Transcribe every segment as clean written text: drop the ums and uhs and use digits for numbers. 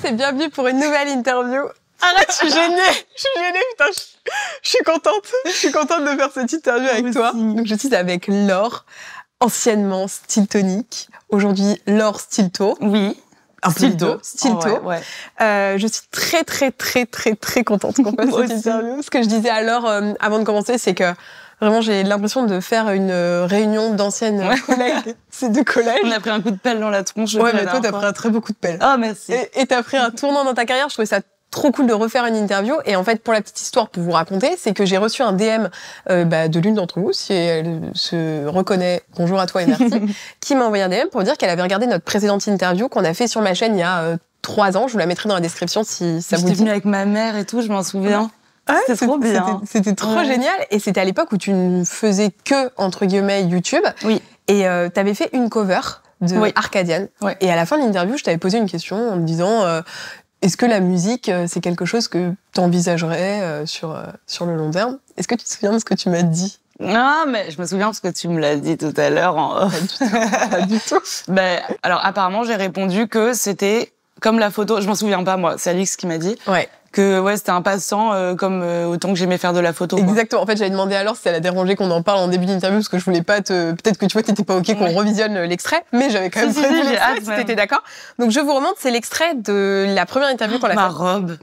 tous et bienvenue pour une nouvelle interview. Arrête, je suis gênée, putain, je suis contente. Je suis contente de faire cette interview avec toi. Donc je suis avec Laure, anciennement Stiltonic, aujourd'hui Laure Stilto. Oui. Stilto. Oh, ouais. Je suis très contente qu'on fasse cette interview. Ce que je disais à Laure avant de commencer, c'est que vraiment, j'ai l'impression de faire une réunion d'anciennes collègues. C'est de collège. On a pris un coup de pelle dans la tronche. Ouais, mais toi, t'as pris un très beau coup de pelle. Oh, merci. Et t'as pris un tournant dans ta carrière. Je trouvais ça trop cool de refaire une interview. Et en fait, pour la petite histoire, pour vous raconter, c'est que j'ai reçu un DM de l'une d'entre vous, si elle se reconnaît, bonjour à toi et merci, qui m'a envoyé un DM pour dire qu'elle avait regardé notre précédente interview qu'on a fait sur ma chaîne il y a 3 ans. Je vous la mettrai dans la description si ça vous dit. J'étais venue avec ma mère et tout, je m'en souviens. Ouais, c'était trop bien. C'était trop génial. Et c'était à l'époque où tu ne faisais que, entre guillemets, YouTube. Oui. Et t'avais fait une cover de Arcadian. Ouais. Et à la fin de l'interview, je t'avais posé une question en me disant est-ce que la musique, c'est quelque chose que t'envisagerais sur le long terme? Est-ce que tu te souviens de ce que tu m'as dit? Non, mais je me souviens parce que tu me l'as dit tout à l'heure en off. Pas du tout. Ben, alors, apparemment, j'ai répondu que c'était comme la photo. Je m'en souviens pas, moi. C'est Alix qui m'a dit. Ouais. Que c'était un passe-temps comme autant que j'aimais faire de la photo. Quoi. Exactement. En fait, j'avais demandé à Laure si ça la dérangeait qu'on en parle en début d'interview parce que je voulais pas peut-être que tu vois, t'étais pas ok qu'on revisionne l'extrait, mais j'avais quand même prévu l'extrait si t'étais d'accord. Donc je vous remonte, c'est l'extrait de la première interview qu'on a fait. Ma robe.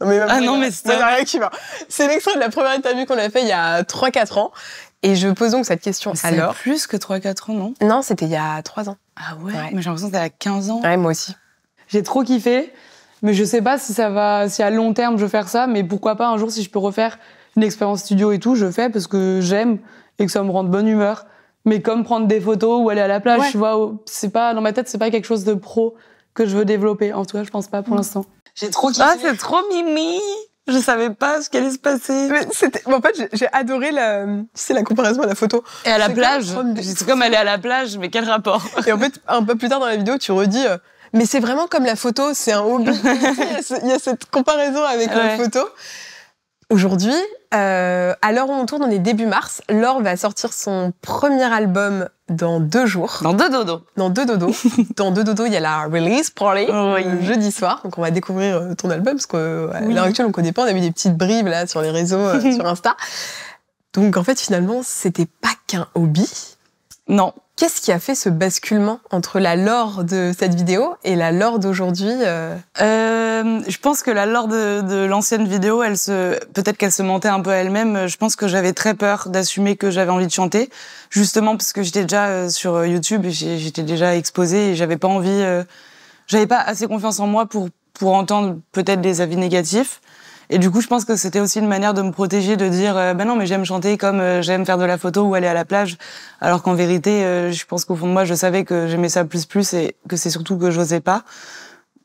Non, mais non, mais c'est rien qui va. C'est l'extrait de la première interview qu'on a fait il y a 3-4 ans. Et je pose donc cette question à Laure. C'est plus que 3-4 ans, non? Non, c'était il y a 3 ans. Ah ouais? Mais j'ai l'impression que c'était à 15 ans. Ouais, moi aussi. J'ai trop kiffé. Mais je sais pas si à long terme je vais faire ça, mais pourquoi pas un jour si je peux refaire une expérience studio et tout, je fais parce que j'aime et que ça me rend de bonne humeur. Mais comme prendre des photos ou aller à la plage, tu vois, c'est pas, dans ma tête, c'est pas quelque chose de pro que je veux développer. En tout cas, je pense pas pour l'instant. J'ai trop kiffé. Ah, c'est trop mimi! Je savais pas ce qui allait se passer. Mais en fait, j'ai adoré la comparaison à la photo. Et à la plage. C'est comme aller à la plage, mais quel rapport? Et en fait, un peu plus tard dans la vidéo, tu redis, mais c'est vraiment comme la photo, c'est un hobby. Il y a cette comparaison avec la photo. Aujourd'hui, à l'heure où on tourne, on est début mars. Laure va sortir son premier album dans 2 jours. Dans 2 dodos. Dans 2 dodos. Dans 2 dodos, il y a la release party, jeudi soir. Donc on va découvrir ton album, parce qu'à l'heure actuelle, on connaît pas. On a vu des petites bribes là sur les réseaux, sur Insta. Donc en fait, finalement, c'était pas qu'un hobby. Non. Qu'est-ce qui a fait ce basculement entre la Laure de cette vidéo et la Laure d'aujourd'hui Je pense que la Laure de l'ancienne vidéo, peut-être qu'elle se mentait un peu à elle-même. Je pense que j'avais très peur d'assumer que j'avais envie de chanter, justement parce que j'étais déjà sur YouTube, et j'étais déjà exposée et j'avais pas envie, j'avais pas assez confiance en moi pour entendre peut-être des avis négatifs. Et du coup, je pense que c'était aussi une manière de me protéger, de dire ben non, mais j'aime chanter comme j'aime faire de la photo ou aller à la plage. Alors qu'en vérité, je pense qu'au fond de moi, je savais que j'aimais ça plus et que c'est surtout que j'osais pas.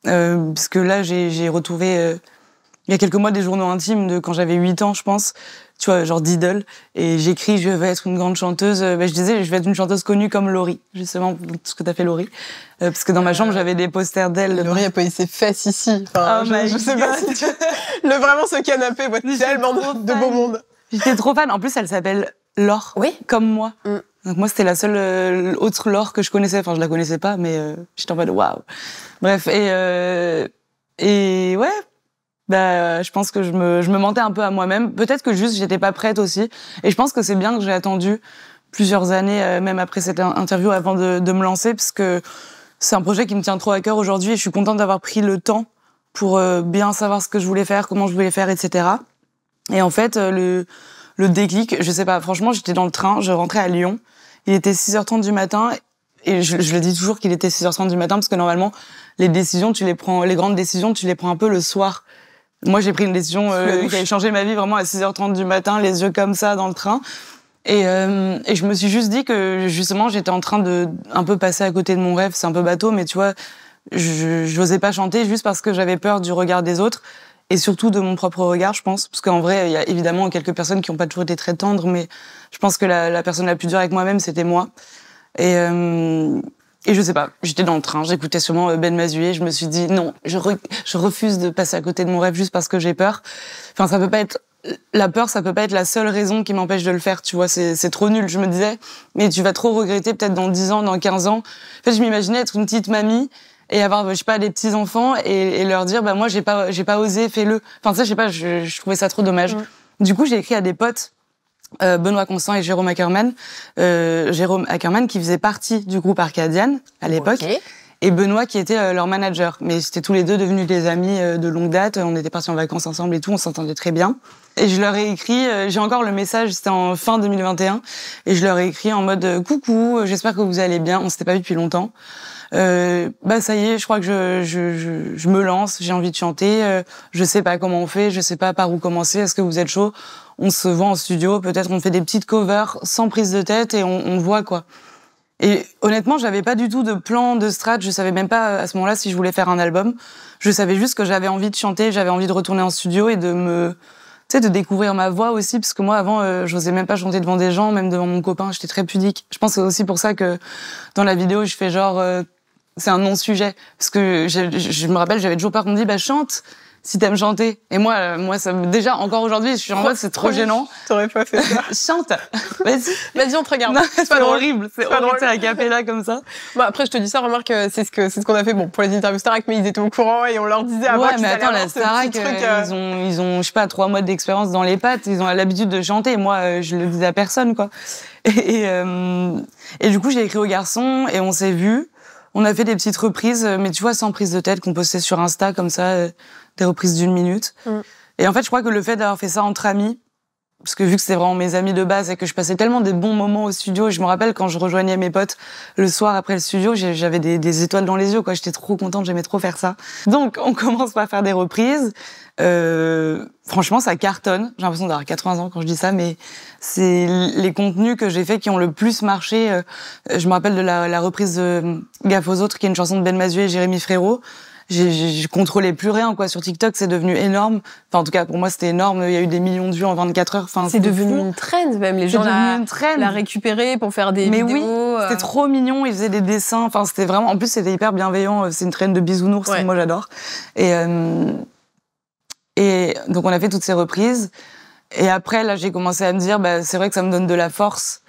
Parce que là, j'ai retrouvé il y a quelques mois des journaux intimes de quand j'avais 8 ans, je pense. Tu vois, genre d'idole. Et j'écris, je vais être une grande chanteuse. Je disais, je vais être une chanteuse connue comme Laurie. Justement, ce que t'as fait, Laurie. Parce que dans ma chambre, j'avais des posters d'elle. Laurie a posé ses fesses ici. Enfin, je sais pas si vraiment ce canapé voit tellement de beau monde. J'étais trop fan. En plus, elle s'appelle Laure. Oui. Comme moi. Donc moi, c'était la seule autre Laure que je connaissais. Enfin, je la connaissais pas, mais j'étais en mode waouh. Bref, et ouais. Bah, je pense que je me mentais un peu à moi-même. Peut-être que juste j'étais pas prête aussi. Et je pense que c'est bien que j'ai attendu plusieurs années, même après cette interview, avant de me lancer, parce que c'est un projet qui me tient trop à cœur aujourd'hui et je suis contente d'avoir pris le temps pour bien savoir ce que je voulais faire, comment je voulais faire, etc. Et en fait, le déclic, je sais pas, franchement, j'étais dans le train, je rentrais à Lyon. Il était 6h30 du matin. Et je le dis toujours qu'il était 6h30 du matin parce que normalement, les grandes décisions, tu les prends un peu le soir. Moi, j'ai pris une décision qui a changé ma vie vraiment à 6h30 du matin, les yeux comme ça dans le train. Et je me suis juste dit que justement, j'étais en train de un peu passer à côté de mon rêve. C'est un peu bateau, mais tu vois, je n'osais pas chanter juste parce que j'avais peur du regard des autres et surtout de mon propre regard, je pense. Parce qu'en vrai, il y a évidemment quelques personnes qui n'ont pas toujours été très tendres, mais je pense que la personne la plus dure avec moi-même, c'était moi. Et je sais pas, j'étais dans le train, j'écoutais sûrement Ben Mazué, je me suis dit non, je refuse de passer à côté de mon rêve juste parce que j'ai peur. Enfin, ça peut pas être la peur, ça peut pas être la seule raison qui m'empêche de le faire, tu vois, c'est trop nul. Je me disais mais tu vas trop regretter peut-être dans 10 ans, dans 15 ans. En fait, je m'imaginais être une petite mamie et avoir, je sais pas, des petits enfants et leur dire, bah moi j'ai pas osé, fais-le. Enfin ça, je sais pas, je trouvais ça trop dommage. Du coup, j'ai écrit à des potes, Benoît Constant et Jérôme Ackerman. Jérôme Ackerman qui faisait partie du groupe Arcadian à l'époque. Okay. Et Benoît qui était leur manager. Mais c'était tous les deux devenus des amis de longue date. On était partis en vacances ensemble et tout, on s'entendait très bien. Et je leur ai écrit, j'ai encore le message, c'était en fin 2021, et je leur ai écrit en mode « Coucou, j'espère que vous allez bien », on s'était pas vu depuis longtemps. Bah ça y est, je crois que je me lance, j'ai envie de chanter, je sais pas comment on fait, je sais pas par où commencer, est-ce que vous êtes chaud ? On se voit en studio, peut-être on fait des petites covers sans prise de tête et on voit quoi. Et honnêtement, j'avais pas du tout de plan, de strat, je savais même pas à ce moment-là si je voulais faire un album. Je savais juste que j'avais envie de chanter, j'avais envie de retourner en studio et de découvrir ma voix aussi, parce que moi avant, j'osais même pas chanter devant des gens, même devant mon copain, j'étais très pudique. Je pense que c'est aussi pour ça que dans la vidéo, je fais genre, c'est un non-sujet, parce que je me rappelle, j'avais toujours peur qu'on me dise, bah chante, si t'aimes chanter. Et moi, ça me, déjà, encore aujourd'hui, je suis en mode, c'est trop gênant. T'aurais pas fait ça. Chante. Vas-y, on te regarde. Non, c'est horrible. C'est horrible, c'est à cappella comme ça. Bon, après, je te dis ça, remarque, c'est ce qu'on a fait, bon, pour les interviews Starac, mais ils étaient au courant et on leur disait avant qu'ils allaient avoir ce Starac, ils ont, je sais pas, 3 mois d'expérience dans les pattes, ils ont l'habitude de chanter. Moi, je le disais à personne, quoi. Et du coup, j'ai écrit aux garçons et on s'est vus. On a fait des petites reprises, mais tu vois, sans prise de tête, qu'on postait sur Insta, comme ça, des reprises d'1 minute. Et en fait, je crois que le fait d'avoir fait ça entre amis, parce que vu que c'était vraiment mes amis de base et que je passais tellement des bons moments au studio, et je me rappelle quand je rejoignais mes potes le soir après le studio, j'avais des étoiles dans les yeux, quoi. J'étais trop contente, j'aimais trop faire ça. Donc, on commence par faire des reprises. Franchement, ça cartonne. J'ai l'impression d'avoir 80 ans quand je dis ça, mais c'est les contenus que j'ai faits qui ont le plus marché. Je me rappelle de la reprise de Gaffe aux autres, qui est une chanson de Ben Mazuet et Jérémy Frérot. Je contrôlais plus rien, quoi. Sur TikTok, c'est devenu énorme. Enfin, en tout cas, pour moi, c'était énorme. Il y a eu des millions de vues en 24 heures. Enfin, c'est devenu une trend, même. Les gens la récupéré pour faire des vidéos. Mais oui, c'était trop mignon. Ils faisaient des dessins. Enfin, c'était vraiment, en plus, c'était hyper bienveillant. C'est une trend de bisounours. Ouais. Moi, j'adore. Et donc, on a fait toutes ces reprises. Et après, là, j'ai commencé à me dire, bah, c'est vrai que ça me donne de la force.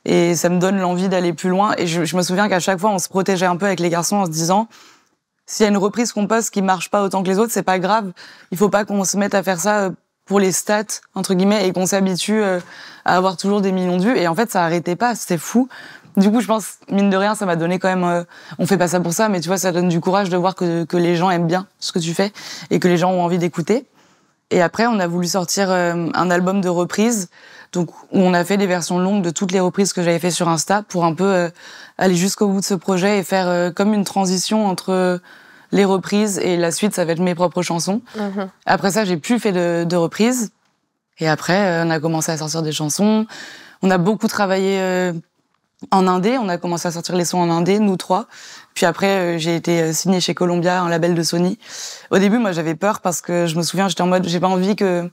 Et ça me donne l'envie d'aller plus loin. Et je me souviens qu'à chaque fois, on se protégeait un peu avec les garçons en se disant, s'il y a une reprise qu'on poste qui marche pas autant que les autres, c'est pas grave. Il faut pas qu'on se mette à faire ça pour les stats, entre guillemets, et qu'on s'habitue à avoir toujours des millions de vues. Et en fait, ça arrêtait pas, c'était fou. Du coup, je pense, mine de rien, ça m'a donné quand même, on fait pas ça pour ça, mais tu vois, ça donne du courage de voir que les gens aiment bien ce que tu fais et que les gens ont envie d'écouter. Et après, on a voulu sortir un album de reprises, donc où on a fait des versions longues de toutes les reprises que j'avais fait sur Insta pour un peu aller jusqu'au bout de ce projet et faire comme une transition entre les reprises et la suite, ça va être mes propres chansons. Après ça, j'ai plus fait de reprises. Et après, on a commencé à sortir des chansons. On a beaucoup travaillé en indé. On a commencé à sortir les sons en indé, nous 3. Puis après, j'ai été signée chez Columbia, un label de Sony. Au début, moi, j'avais peur parce que je me souviens, j'étais en mode, j'ai pas envie que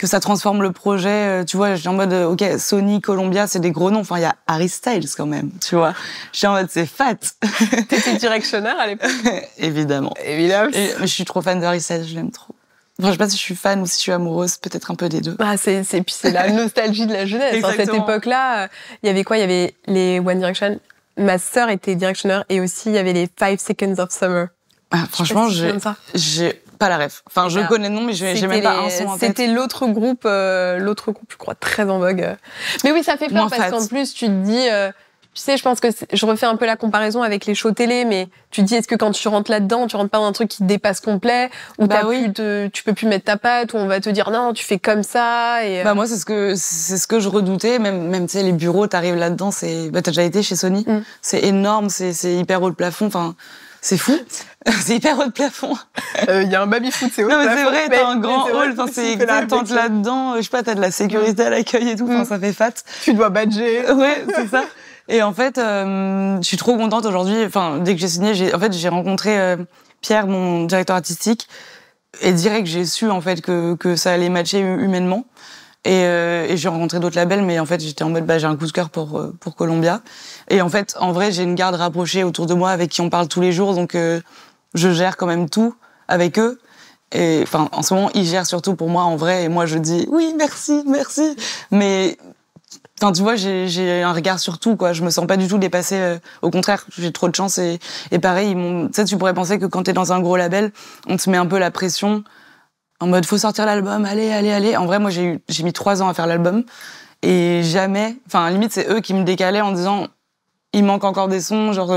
ça transforme le projet. Tu vois, j'étais en mode, ok, Sony, Columbia, c'est des gros noms. Enfin, il y a Harry Styles quand même, tu vois. J'étais en mode, c'est fat. T'étais directionneur à l'époque? Évidemment. Évidemment. Je suis trop fan de Harry Styles, je l'aime trop. Enfin, je sais pas si je suis fan ou si je suis amoureuse, peut-être un peu des deux. Bah, puis c'est la nostalgie de la jeunesse. À cette époque-là, il y avait quoi? Il y avait les One Direction. Ma sœur était directionneur et aussi il y avait les 5 Seconds of Summer. Ah, franchement, j'ai pas la ref. Enfin, je connais le nom, mais j'ai même pas un son en tête. C'était l'autre groupe, je crois, très en vogue. Mais oui, ça fait peur parce qu'en plus, tu te dis, tu sais, je pense que je refais un peu la comparaison avec les shows télé, mais tu te dis, est-ce que quand tu rentres là-dedans, tu rentres pas dans un truc qui te dépasse complet, où tu peux plus mettre ta patte, où on va te dire non, tu fais comme ça, et Bah, moi, c'est ce que je redoutais, même, tu sais, les bureaux, t'arrives là-dedans, t'as déjà été chez Sony, c'est énorme, c'est hyper haut de plafond, enfin, c'est fou. C'est hyper haut de plafond. Il y a un baby-foot, c'est haut de plafond. Non, mais c'est vrai, t'as un grand hall, enfin, c'est exact, t'entres là-dedans, je sais pas, t'as de la sécurité à l'accueil et tout, enfin, ça fait fat. Tu dois badger. Ouais, c'est ça. Et en fait, je suis trop contente aujourd'hui, enfin, dès que j'ai signé, j'ai rencontré Pierre, mon directeur artistique, et direct, j'ai su, en fait, que ça allait matcher humainement. Et j'ai rencontré d'autres labels, mais en fait, j'étais en mode, j'ai un coup de cœur pour Columbia. Et en fait, en vrai, j'ai une garde rapprochée autour de moi avec qui on parle tous les jours, donc je gère quand même tout avec eux. Et enfin, en ce moment, ils gèrent surtout pour moi en vrai, et moi je dis oui, merci. Mais Enfin, tu vois, j'ai un regard sur tout, quoi. Je me sens pas du tout dépassée. Au contraire, j'ai trop de chance et pareil, tu sais, tu pourrais penser que quand t'es dans un gros label, on te met un peu la pression en mode faut sortir l'album, allez. En vrai, moi, j'ai mis 3 ans à faire l'album et jamais, enfin, limite, c'est eux qui me décalaient en disant il manque encore des sons, genre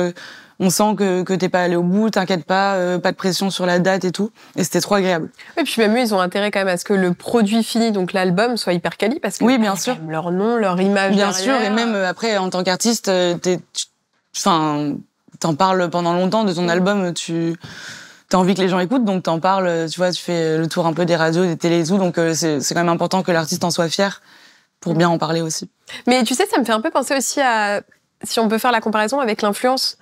on sent que t'es pas allé au bout, t'inquiète pas, pas de pression sur la date et tout. Et c'était trop agréable. Et puis même eux, ils ont intérêt quand même à ce que le produit fini, donc l'album, soit hyper quali, parce que oui, bien sûr, leur nom, leur image bien derrière. sûr. Et même après, en tant qu'artiste, t'en parles pendant longtemps de ton album, t'as envie que les gens écoutent, donc t'en parles, tu vois, tu fais le tour un peu des radios, des télés et tout, donc c'est quand même important que l'artiste en soit fier pour bien en parler aussi. Mais tu sais, ça me fait un peu penser aussi à, si on peut faire la comparaison avec l'influence.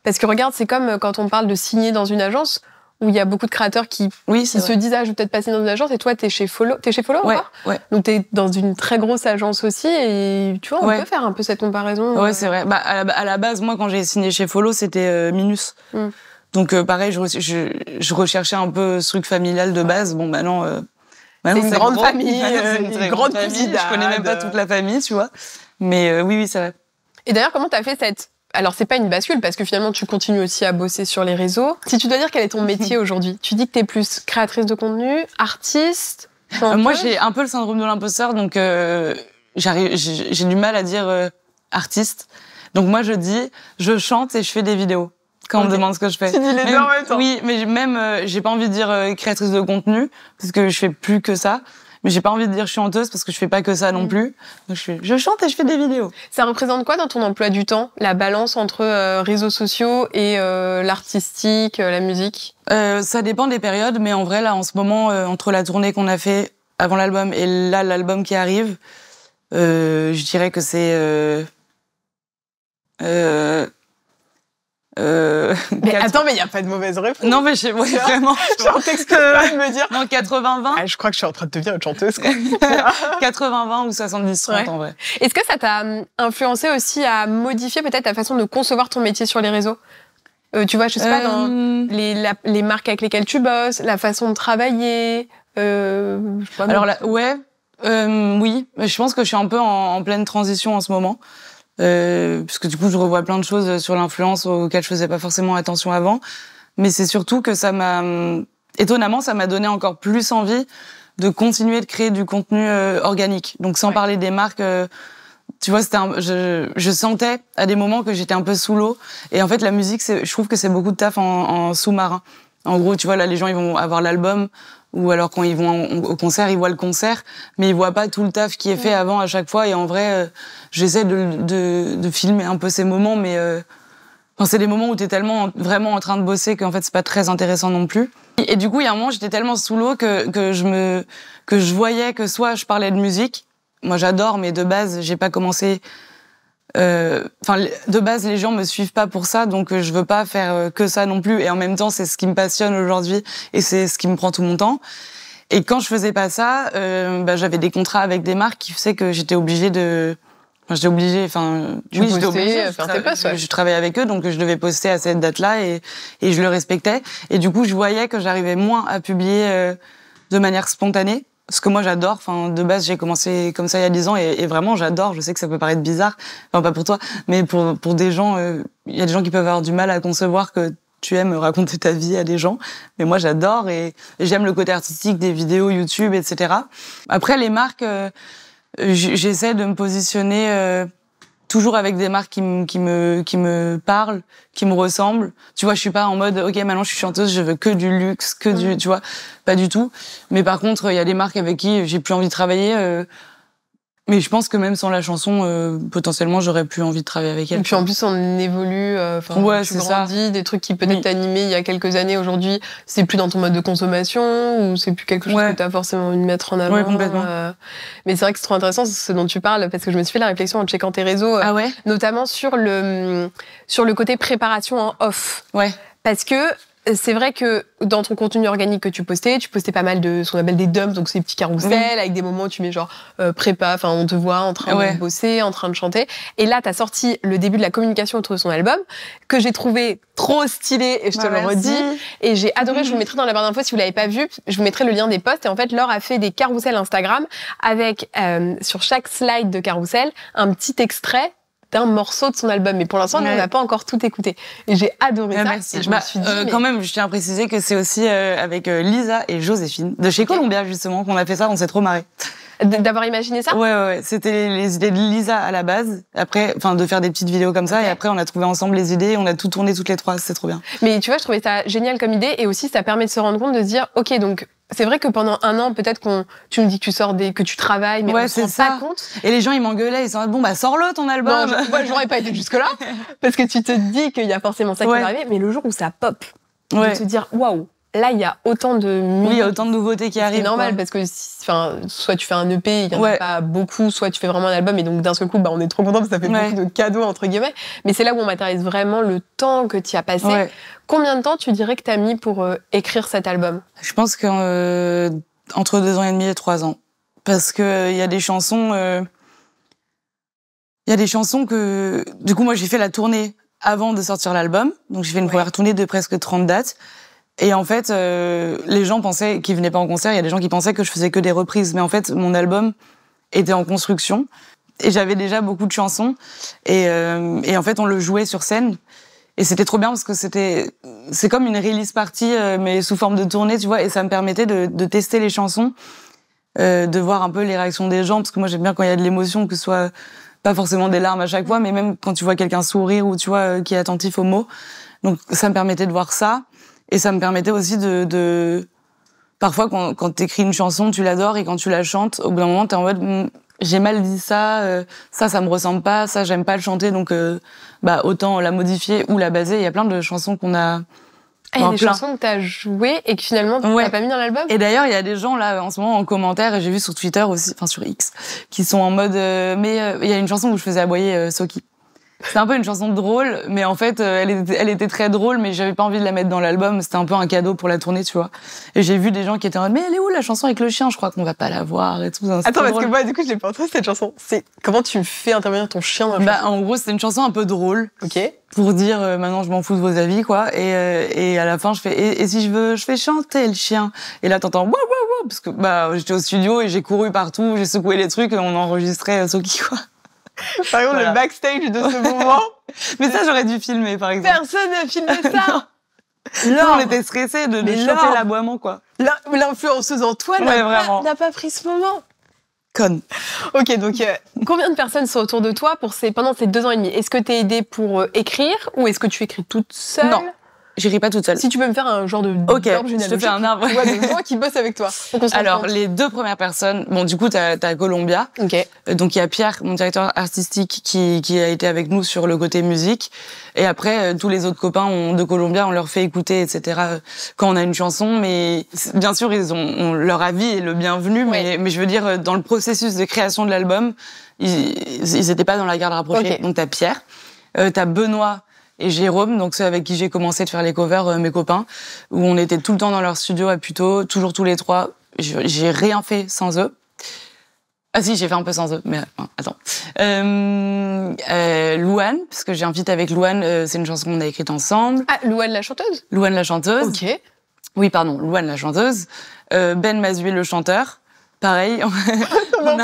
Parce que regarde, c'est comme quand on parle de signer dans une agence, où il y a beaucoup de créateurs qui se disent « Ah, je vais peut-être passer dans une agence » et toi, t'es chez Follow. T'es chez Follow encore ? Ouais. Donc t'es dans une très grosse agence aussi et tu vois, on peut faire un peu cette comparaison. Ouais, c'est vrai. Bah, à la base, moi, quand j'ai signé chez Follow, c'était Minus. Donc pareil, je recherchais un peu ce truc familial de base. Bon, maintenant c'est une grande famille, une grande famille. Je connais même pas toute la famille, tu vois. Mais oui, c'est vrai. Et d'ailleurs, comment t'as fait cette... Alors, c'est pas une bascule, parce que finalement, tu continues aussi à bosser sur les réseaux. Si tu dois dire quel est ton métier aujourd'hui, tu dis que t'es plus créatrice de contenu, artiste, chanteuse. Moi, j'ai un peu le syndrome de l'imposteur, donc j'ai du mal à dire artiste. Donc moi, je dis, je chante et je fais des vidéos. Quand on me demande ce que je fais. Tu dis les deux en même temps. Oui, mais même, j'ai pas envie de dire créatrice de contenu, parce que je fais plus que ça. Mais j'ai pas envie de dire chanteuse parce que je fais pas que ça non plus. Donc je chante et je fais des vidéos. Ça représente quoi dans ton emploi du temps, la balance entre réseaux sociaux et l'artistique, la musique ? Ça dépend des périodes, mais en vrai là, en ce moment, entre la tournée qu'on a fait avant l'album et là l'album qui arrive, je dirais que c'est mais attends, mais il y a pas de mauvaise réponse. Non, mais vraiment. Genre, t'excuses pas de me dire. Non, 80-20. Ah, je crois que je suis en train de devenir une chanteuse, quoi. 80-20 ou 70-30, en vrai. Est-ce que ça t'a influencé aussi à modifier peut-être ta façon de concevoir ton métier sur les réseaux ? Tu vois, je sais pas, dans les marques avec lesquelles tu bosses, la façon de travailler, je sais pas. Alors là, oui. Je pense que je suis un peu en pleine transition en ce moment. Parce que du coup je revois plein de choses sur l'influence auxquelles je faisais pas forcément attention avant, mais c'est surtout que étonnamment ça m'a donné encore plus envie de continuer de créer du contenu organique, donc sans parler des marques. Tu vois, je sentais à des moments que j'étais un peu sous l'eau, et en fait la musique, je trouve que c'est beaucoup de taf en sous-marin. En gros, tu vois, là les gens ils vont avoir l'album, ou alors quand ils vont au concert, ils voient le concert, mais ils voient pas tout le taf qui est fait avant à chaque fois. Et en vrai, j'essaie de filmer un peu ces moments, mais c'est des moments où t'es tellement vraiment en train de bosser qu'en fait c'est pas très intéressant non plus. Et du coup, il y a un moment, j'étais tellement sous l'eau que je voyais que soit je parlais de musique, moi j'adore, mais de base j'ai pas commencé. De base, les gens me suivent pas pour ça, donc je veux pas faire que ça non plus. Et en même temps, c'est ce qui me passionne aujourd'hui et c'est ce qui me prend tout mon temps. Et quand je faisais pas ça, j'avais des contrats avec des marques qui faisaient que j'étais obligée de... j'étais obligée, j'étais obligée. Je travaillais avec eux, donc je devais poster à cette date-là et je le respectais. Et du coup, je voyais que j'arrivais moins à publier de manière spontanée. Ce que moi j'adore, de base j'ai commencé comme ça il y a 10 ans et vraiment j'adore. Je sais que ça peut paraître bizarre, pas pour toi, mais pour des gens, il y a des gens qui peuvent avoir du mal à concevoir que tu aimes raconter ta vie à des gens, mais moi j'adore et j'aime le côté artistique des vidéos YouTube, etc. Après les marques, j'essaie de me positionner toujours avec des marques qui me parlent, qui me ressemblent. Tu vois, je suis pas en mode OK, maintenant je suis chanteuse, je veux que du luxe, tu vois, pas du tout. Mais par contre, il y a des marques avec qui j'ai plus envie de travailler. Mais je pense que même sans la chanson, potentiellement, j'aurais plus envie de travailler avec elle. Et puis en plus, on évolue, tu grandis, des trucs qui peut-être t'animaient il y a quelques années, aujourd'hui, c'est plus dans ton mode de consommation, ou c'est plus quelque chose que t'as forcément envie de mettre en avant. Ouais, complètement. Mais c'est vrai que c'est trop intéressant ce dont tu parles, parce que je me suis fait la réflexion en checkant tes réseaux, notamment sur le côté préparation en off. Ouais. Parce que c'est vrai que dans ton contenu organique que tu postais pas mal de ce qu'on appelle des dumps, donc ces petits carousels avec des moments où tu mets genre prépa, enfin on te voit en train de bosser, en train de chanter. Et là, t'as sorti le début de la communication autour de son album que j'ai trouvé trop stylé et je te le redis. Et j'ai adoré. Je vous mettrai dans la barre d'infos si vous l'avez pas vu. Je vous mettrai le lien des posts. Et en fait, Laure a fait des carousels Instagram avec sur chaque slide de carrousel un petit extrait d'un morceau de son album. Mais pour l'instant, on n'a pas encore tout écouté. Et j'ai adoré ça. Merci. Et je me suis dit, quand même, je tiens à préciser que c'est aussi avec Lisa et Joséphine, de chez Columbia, justement, qu'on a fait ça. On s'est trop marré. D'avoir imaginé ça? Ouais. C'était les idées de Lisa à la base. Après, enfin, de faire des petites vidéos comme ça. Et après, on a trouvé ensemble les idées. On a tout tourné toutes les trois. C'est trop bien. Mais tu vois, je trouvais ça génial comme idée. Et aussi, ça permet de se rendre compte de se dire, OK, donc, c'est vrai que pendant un an, peut-être tu me dis que tu sors que tu travailles, mais on se rend pas compte. Et les gens, ils m'engueulaient, ils sont bon, bah, sors-le, ton album. Non, moi, j'aurais pas été jusque-là. Parce que tu te dis qu'il y a forcément ça qui va arriver, mais le jour où ça pop, de te dire, waouh, là, il y a autant de musique. Oui, il y a autant de nouveautés qui arrivent. C'est normal, parce que, soit tu fais un EP, il y en a pas beaucoup, soit tu fais vraiment un album, et donc, d'un seul coup, on est trop content parce que ça fait beaucoup de cadeaux, entre guillemets. Mais c'est là où on matérialise vraiment le temps que tu as passé. Combien de temps tu dirais que tu as mis pour écrire cet album? Je pense que entre 2 ans et demi et 3 ans. Parce que il y a des chansons que, du coup, moi, j'ai fait la tournée avant de sortir l'album. Donc, j'ai fait une première tournée de presque 30 dates. Et en fait, les gens pensaient qu'ils venaient pas en concert. Il y a des gens qui pensaient que je faisais que des reprises. Mais en fait, mon album était en construction. Et j'avais déjà beaucoup de chansons. Et en fait, on le jouait sur scène. Et c'était trop bien parce que c'est comme une release party, mais sous forme de tournée, tu vois. Et ça me permettait de tester les chansons, de voir un peu les réactions des gens. Parce que moi, j'aime bien quand il y a de l'émotion, que ce soit pas forcément des larmes à chaque fois, mais même quand tu vois quelqu'un sourire ou tu vois, qui est attentif aux mots. Donc, ça me permettait de voir ça. Et ça me permettait aussi parfois, quand t'écris une chanson, tu l'adores, et quand tu la chantes, au bout d'un moment, t'es en mode, j'ai mal dit ça, ça me ressemble pas, ça, j'aime pas le chanter, donc, autant la modifier ou la baser. Il y a plein de chansons qu'on a. Il y a des chansons que t'as jouées et que finalement, t'as pas mis dans l'album? Et d'ailleurs, il y a des gens, là, en ce moment, en commentaire, et j'ai vu sur Twitter aussi, enfin, sur X, qui sont en mode, mais il y a une chanson où je faisais aboyer Soki. C'est un peu une chanson drôle, mais en fait, elle était très drôle, mais j'avais pas envie de la mettre dans l'album. C'était un peu un cadeau pour la tournée, tu vois. Et j'ai vu des gens qui étaient en mode, mais elle est où la chanson avec le chien? Je crois qu'on va pas la voir et tout. Attends, parce que moi, du coup, je l'ai pas entendu cette chanson. C'est comment tu fais intervenir ton chien dans la chanson? En gros, c'était une chanson un peu drôle. Ok. Pour dire, maintenant, je m'en fous de vos avis, quoi. Et à la fin, je fais, et si je fais chanter le chien. Et là, t'entends, waouh, waouh, waouh, parce que, j'étais au studio et j'ai couru partout, j'ai secoué les trucs et on enregistrait Soki, quoi. Par exemple, le backstage de ce moment. Mais ça, j'aurais dû filmer, par exemple. Personne n'a filmé ça. Là, on était stressés de choper l'aboiement, quoi. L'influenceuse Antoine n'a pas pris ce moment. Conne. Ok, donc combien de personnes sont autour de toi pendant ces 2 ans et demi? Est-ce que t'es aidée pour écrire ou est-ce que tu écris toute seule? Non. J'écris pas toute seule. Si tu peux me faire un genre de je te fais un arbre. Tu vois, de gens qui bossent avec toi. Alors, les 2 premières personnes, du coup, t'as Columbia. Ok. Donc, il y a Pierre, mon directeur artistique, qui a été avec nous sur le côté musique. Et après, tous les autres copains de Columbia, on leur fait écouter, etc., quand on a une chanson. Mais, bien sûr, leur avis est le bienvenu. Mais je veux dire, dans le processus de création de l'album, ils étaient pas dans la garde rapprochée. Okay. Donc, t'as Pierre. T'as Benoît et Jérôme, donc ceux avec qui j'ai commencé de faire les covers, mes copains, où on était tout le temps dans leur studio à Puteaux, toujours tous les 3. J'ai rien fait sans eux. Ah si, j'ai fait un peu sans eux, mais attends. Louane, parce que j'ai un feat avec Louane, c'est une chanson qu'on a écrite ensemble. Ah, Louane la chanteuse? Louane la chanteuse. Ok. Oui, pardon, Louane la chanteuse. Ben Mazué le chanteur. Pareil. On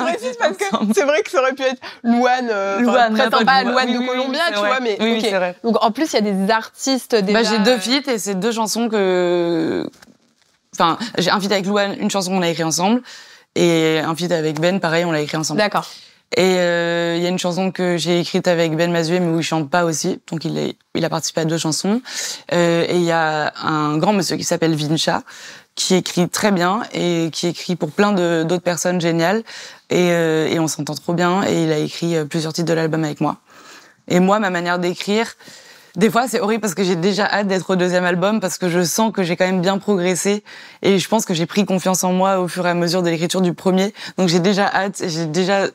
précise parce que c'est vrai que ça aurait pu être Louane, très sympa, Louane de Columbia, tu vois, mais oui, c'est vrai. Donc en plus, il y a des artistes déjà. J'ai 2 feats et c'est 2 chansons j'ai un feat avec Louane, une chanson qu'on a écrite ensemble, et un feat avec Ben, pareil, on l'a écrit ensemble. D'accord. Et il y a une chanson que j'ai écrite avec Ben Mazué, mais où il chante pas aussi, donc il a participé à 2 chansons. Et il y a un grand monsieur qui s'appelle Vincha, qui écrit très bien et qui écrit pour plein d'autres personnes géniales. Et on s'entend trop bien. Et il a écrit plusieurs titres de l'album avec moi. Et moi, ma manière d'écrire, des fois, c'est horrible parce que j'ai déjà hâte d'être au 2e album parce que je sens que j'ai quand même bien progressé. Et je pense que j'ai pris confiance en moi au fur et à mesure de l'écriture du premier. Donc j'ai déjà hâte, j'ai déjà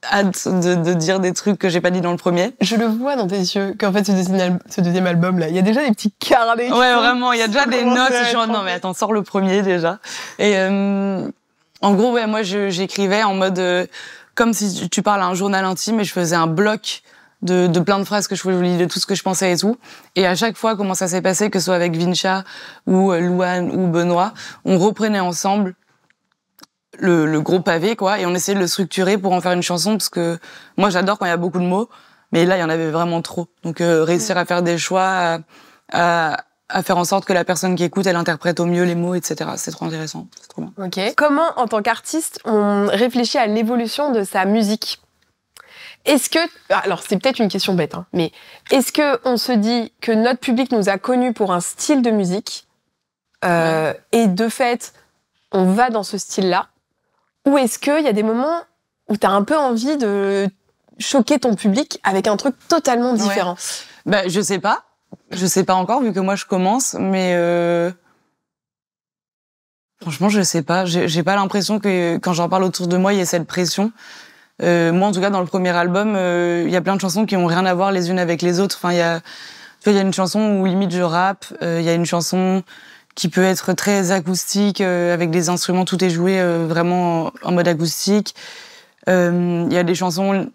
hâte de dire des trucs que j'ai pas dit dans le premier. Je le vois dans tes yeux, qu'en fait, ce deuxième album, là, il y a déjà des petits carnets. Ouais, vraiment, il y a déjà des notes. Je suis en non, mais attends, sors le premier, déjà. Et, en gros, ouais, moi, j'écrivais en mode, comme si tu parles à un journal intime, et je faisais un bloc de plein de phrases que je voulais lire, de tout ce que je pensais et tout. Et à chaque fois, comment ça s'est passé, que ce soit avec Vincha ou Louane ou Benoît, on reprenait ensemble le gros pavé, quoi, et on essayait de le structurer pour en faire une chanson, parce que moi, j'adore quand il y a beaucoup de mots, mais là, il y en avait vraiment trop. Donc, réussir à faire des choix, à faire en sorte que la personne qui écoute, elle interprète au mieux les mots, etc. C'est trop intéressant, c'est trop bien. Ok. Comment, en tant qu'artiste, on réfléchit à l'évolution de sa musique ? Est-ce que, alors c'est peut-être une question bête, hein, mais est-ce que on se dit que notre public nous a connus pour un style de musique, et de fait, on va dans ce style-là, ou est-ce qu'il y a des moments où t'as un peu envie de choquer ton public avec un truc totalement différent ? Bah, je sais pas encore, vu que moi je commence, mais franchement, je sais pas. J'ai pas l'impression que quand j'en parle autour de moi, il y ait cette pression. Moi, en tout cas, dans le premier album, il y a plein de chansons qui ont rien à voir les unes avec les autres. Enfin, il y a une chanson où limite je rappe. Il y a une chanson qui peut être très acoustique, avec des instruments, tout est joué vraiment en mode acoustique. Il y a des chansons,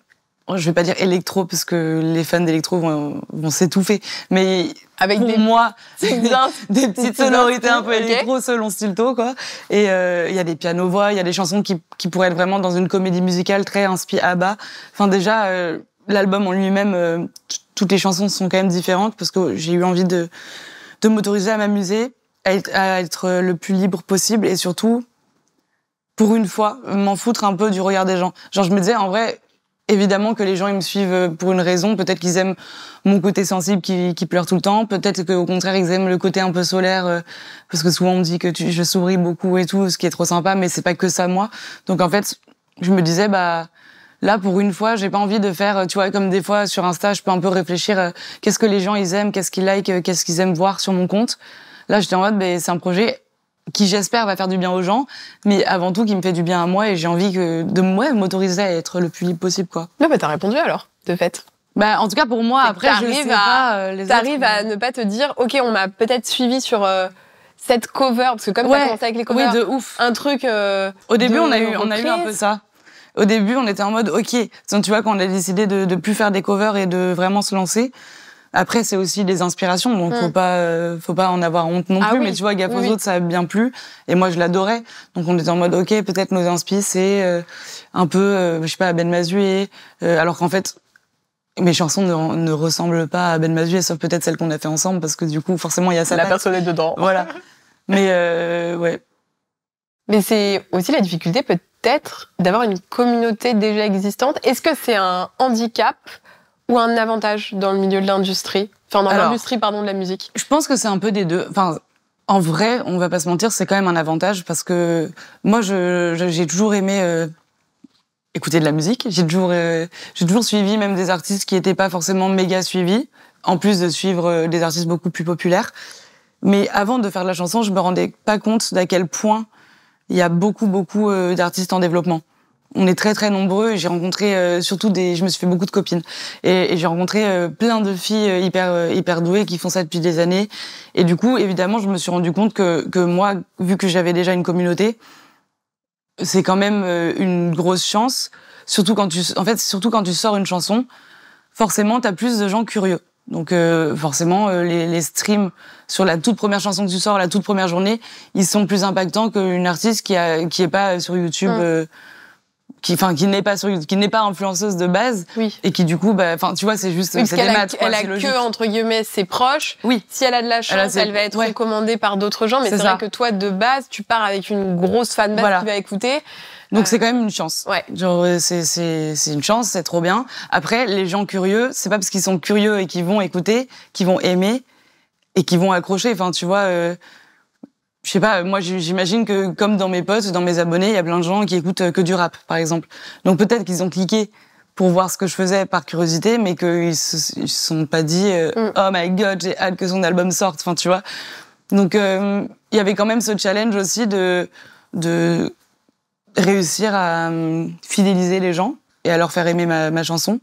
je vais pas dire électro parce que les fans d'électro vont s'étouffer, mais avec pour moi, des petites sonorités un peu électro selon Stilto, quoi. Et il y a des pianos-voix, il y a des chansons qui pourraient être vraiment dans une comédie musicale très inspirée ABBA. Enfin déjà, l'album en lui-même, toutes les chansons sont quand même différentes parce que j'ai eu envie de m'autoriser à m'amuser, à être le plus libre possible et surtout, pour une fois, m'en foutre un peu du regard des gens. Genre, je me disais, en vrai, évidemment que les gens, ils me suivent pour une raison. Peut-être qu'ils aiment mon côté sensible qui pleure tout le temps. Peut-être qu'au contraire, ils aiment le côté un peu solaire, parce que souvent, on me dit que je souris beaucoup et tout, ce qui est trop sympa, mais c'est pas que ça, moi. Donc, en fait, je me disais, bah, là, pour une fois, j'ai pas envie de faire, tu vois, comme des fois, sur Insta, je peux un peu réfléchir, qu'est-ce que les gens, ils aiment, qu'est-ce qu'ils like, qu'est-ce qu'ils aiment voir sur mon compte. Là, j'étais en mode, ben, c'est un projet qui, j'espère, va faire du bien aux gens, mais avant tout, qui me fait du bien à moi, et j'ai envie de m'autoriser à être le plus libre possible, quoi. Non, bah, t'as répondu alors, de fait. Bah, en tout cas, pour moi, après, je sais pas, les autres. T'arrives à ne pas te dire, ok, on m'a peut-être suivi sur, cette cover, parce que comme t'as commencé avec les covers. Oui, de ouf. Un truc, au début, on a eu un peu ça. Au début, on était en mode, ok. Donc, tu vois, quand on a décidé de plus faire des covers et de vraiment se lancer, après, c'est aussi des inspirations, donc faut pas en avoir honte non plus. Oui. Mais tu vois, Gaffe aux autres, ça a bien plu. Et moi, je l'adorais. Donc, on était en mode, ok, peut-être nos inspi, c'est un peu, je sais pas, Ben Mazué. Alors qu'en fait, mes chansons ne ressemblent pas à Ben Mazué, sauf peut-être celles qu'on a fait ensemble, parce que du coup, forcément, il y a ça. La personne est dedans. Voilà. Mais ouais. Mais c'est aussi la difficulté, peut-être, d'avoir une communauté déjà existante. Est-ce que c'est un handicap ou un avantage dans le milieu de l'industrie, enfin l'industrie de la musique? Je pense que c'est un peu des deux. Enfin, en vrai, on va pas se mentir, c'est quand même un avantage parce que moi, j'ai toujours aimé écouter de la musique. J'ai toujours suivi même des artistes qui étaient pas forcément méga suivis, en plus de suivre des artistes beaucoup plus populaires. Mais avant de faire de la chanson, je me rendais pas compte d'à quel point il y a beaucoup d'artistes en développement. On est très très nombreux et j'ai rencontré surtout je me suis fait beaucoup de copines et j'ai rencontré plein de filles hyper douées qui font ça depuis des années et du coup évidemment je me suis rendu compte que moi vu que j'avais déjà une communauté c'est quand même une grosse chance surtout quand tu sors une chanson forcément t'as plus de gens curieux donc forcément les streams sur la toute première chanson que tu sors la toute première journée ils sont plus impactants qu'une artiste qui est pas sur YouTube qui n'est pas influenceuse de base et qui du coup tu vois c'est juste c'est des maths elle a que entre guillemets ses proches. Si elle a de la chance elle va être recommandée par d'autres gens mais c'est vrai que toi de base tu pars avec une grosse fanbase qui va écouter. Donc c'est quand même une chance. Genre c'est une chance, c'est trop bien. Après les gens curieux, c'est pas parce qu'ils sont curieux et qu'ils vont écouter, qu'ils vont aimer et qu'ils vont accrocher. Enfin tu vois je sais pas, moi j'imagine que comme dans mes potes, dans mes abonnés, il y a plein de gens qui écoutent que du rap, par exemple. Donc peut-être qu'ils ont cliqué pour voir ce que je faisais par curiosité, mais qu'ils se sont pas dit oh my god, j'ai hâte que son album sorte. Enfin tu vois. Donc il y avait quand même ce challenge aussi de réussir à fidéliser les gens. et à leur faire aimer ma chanson.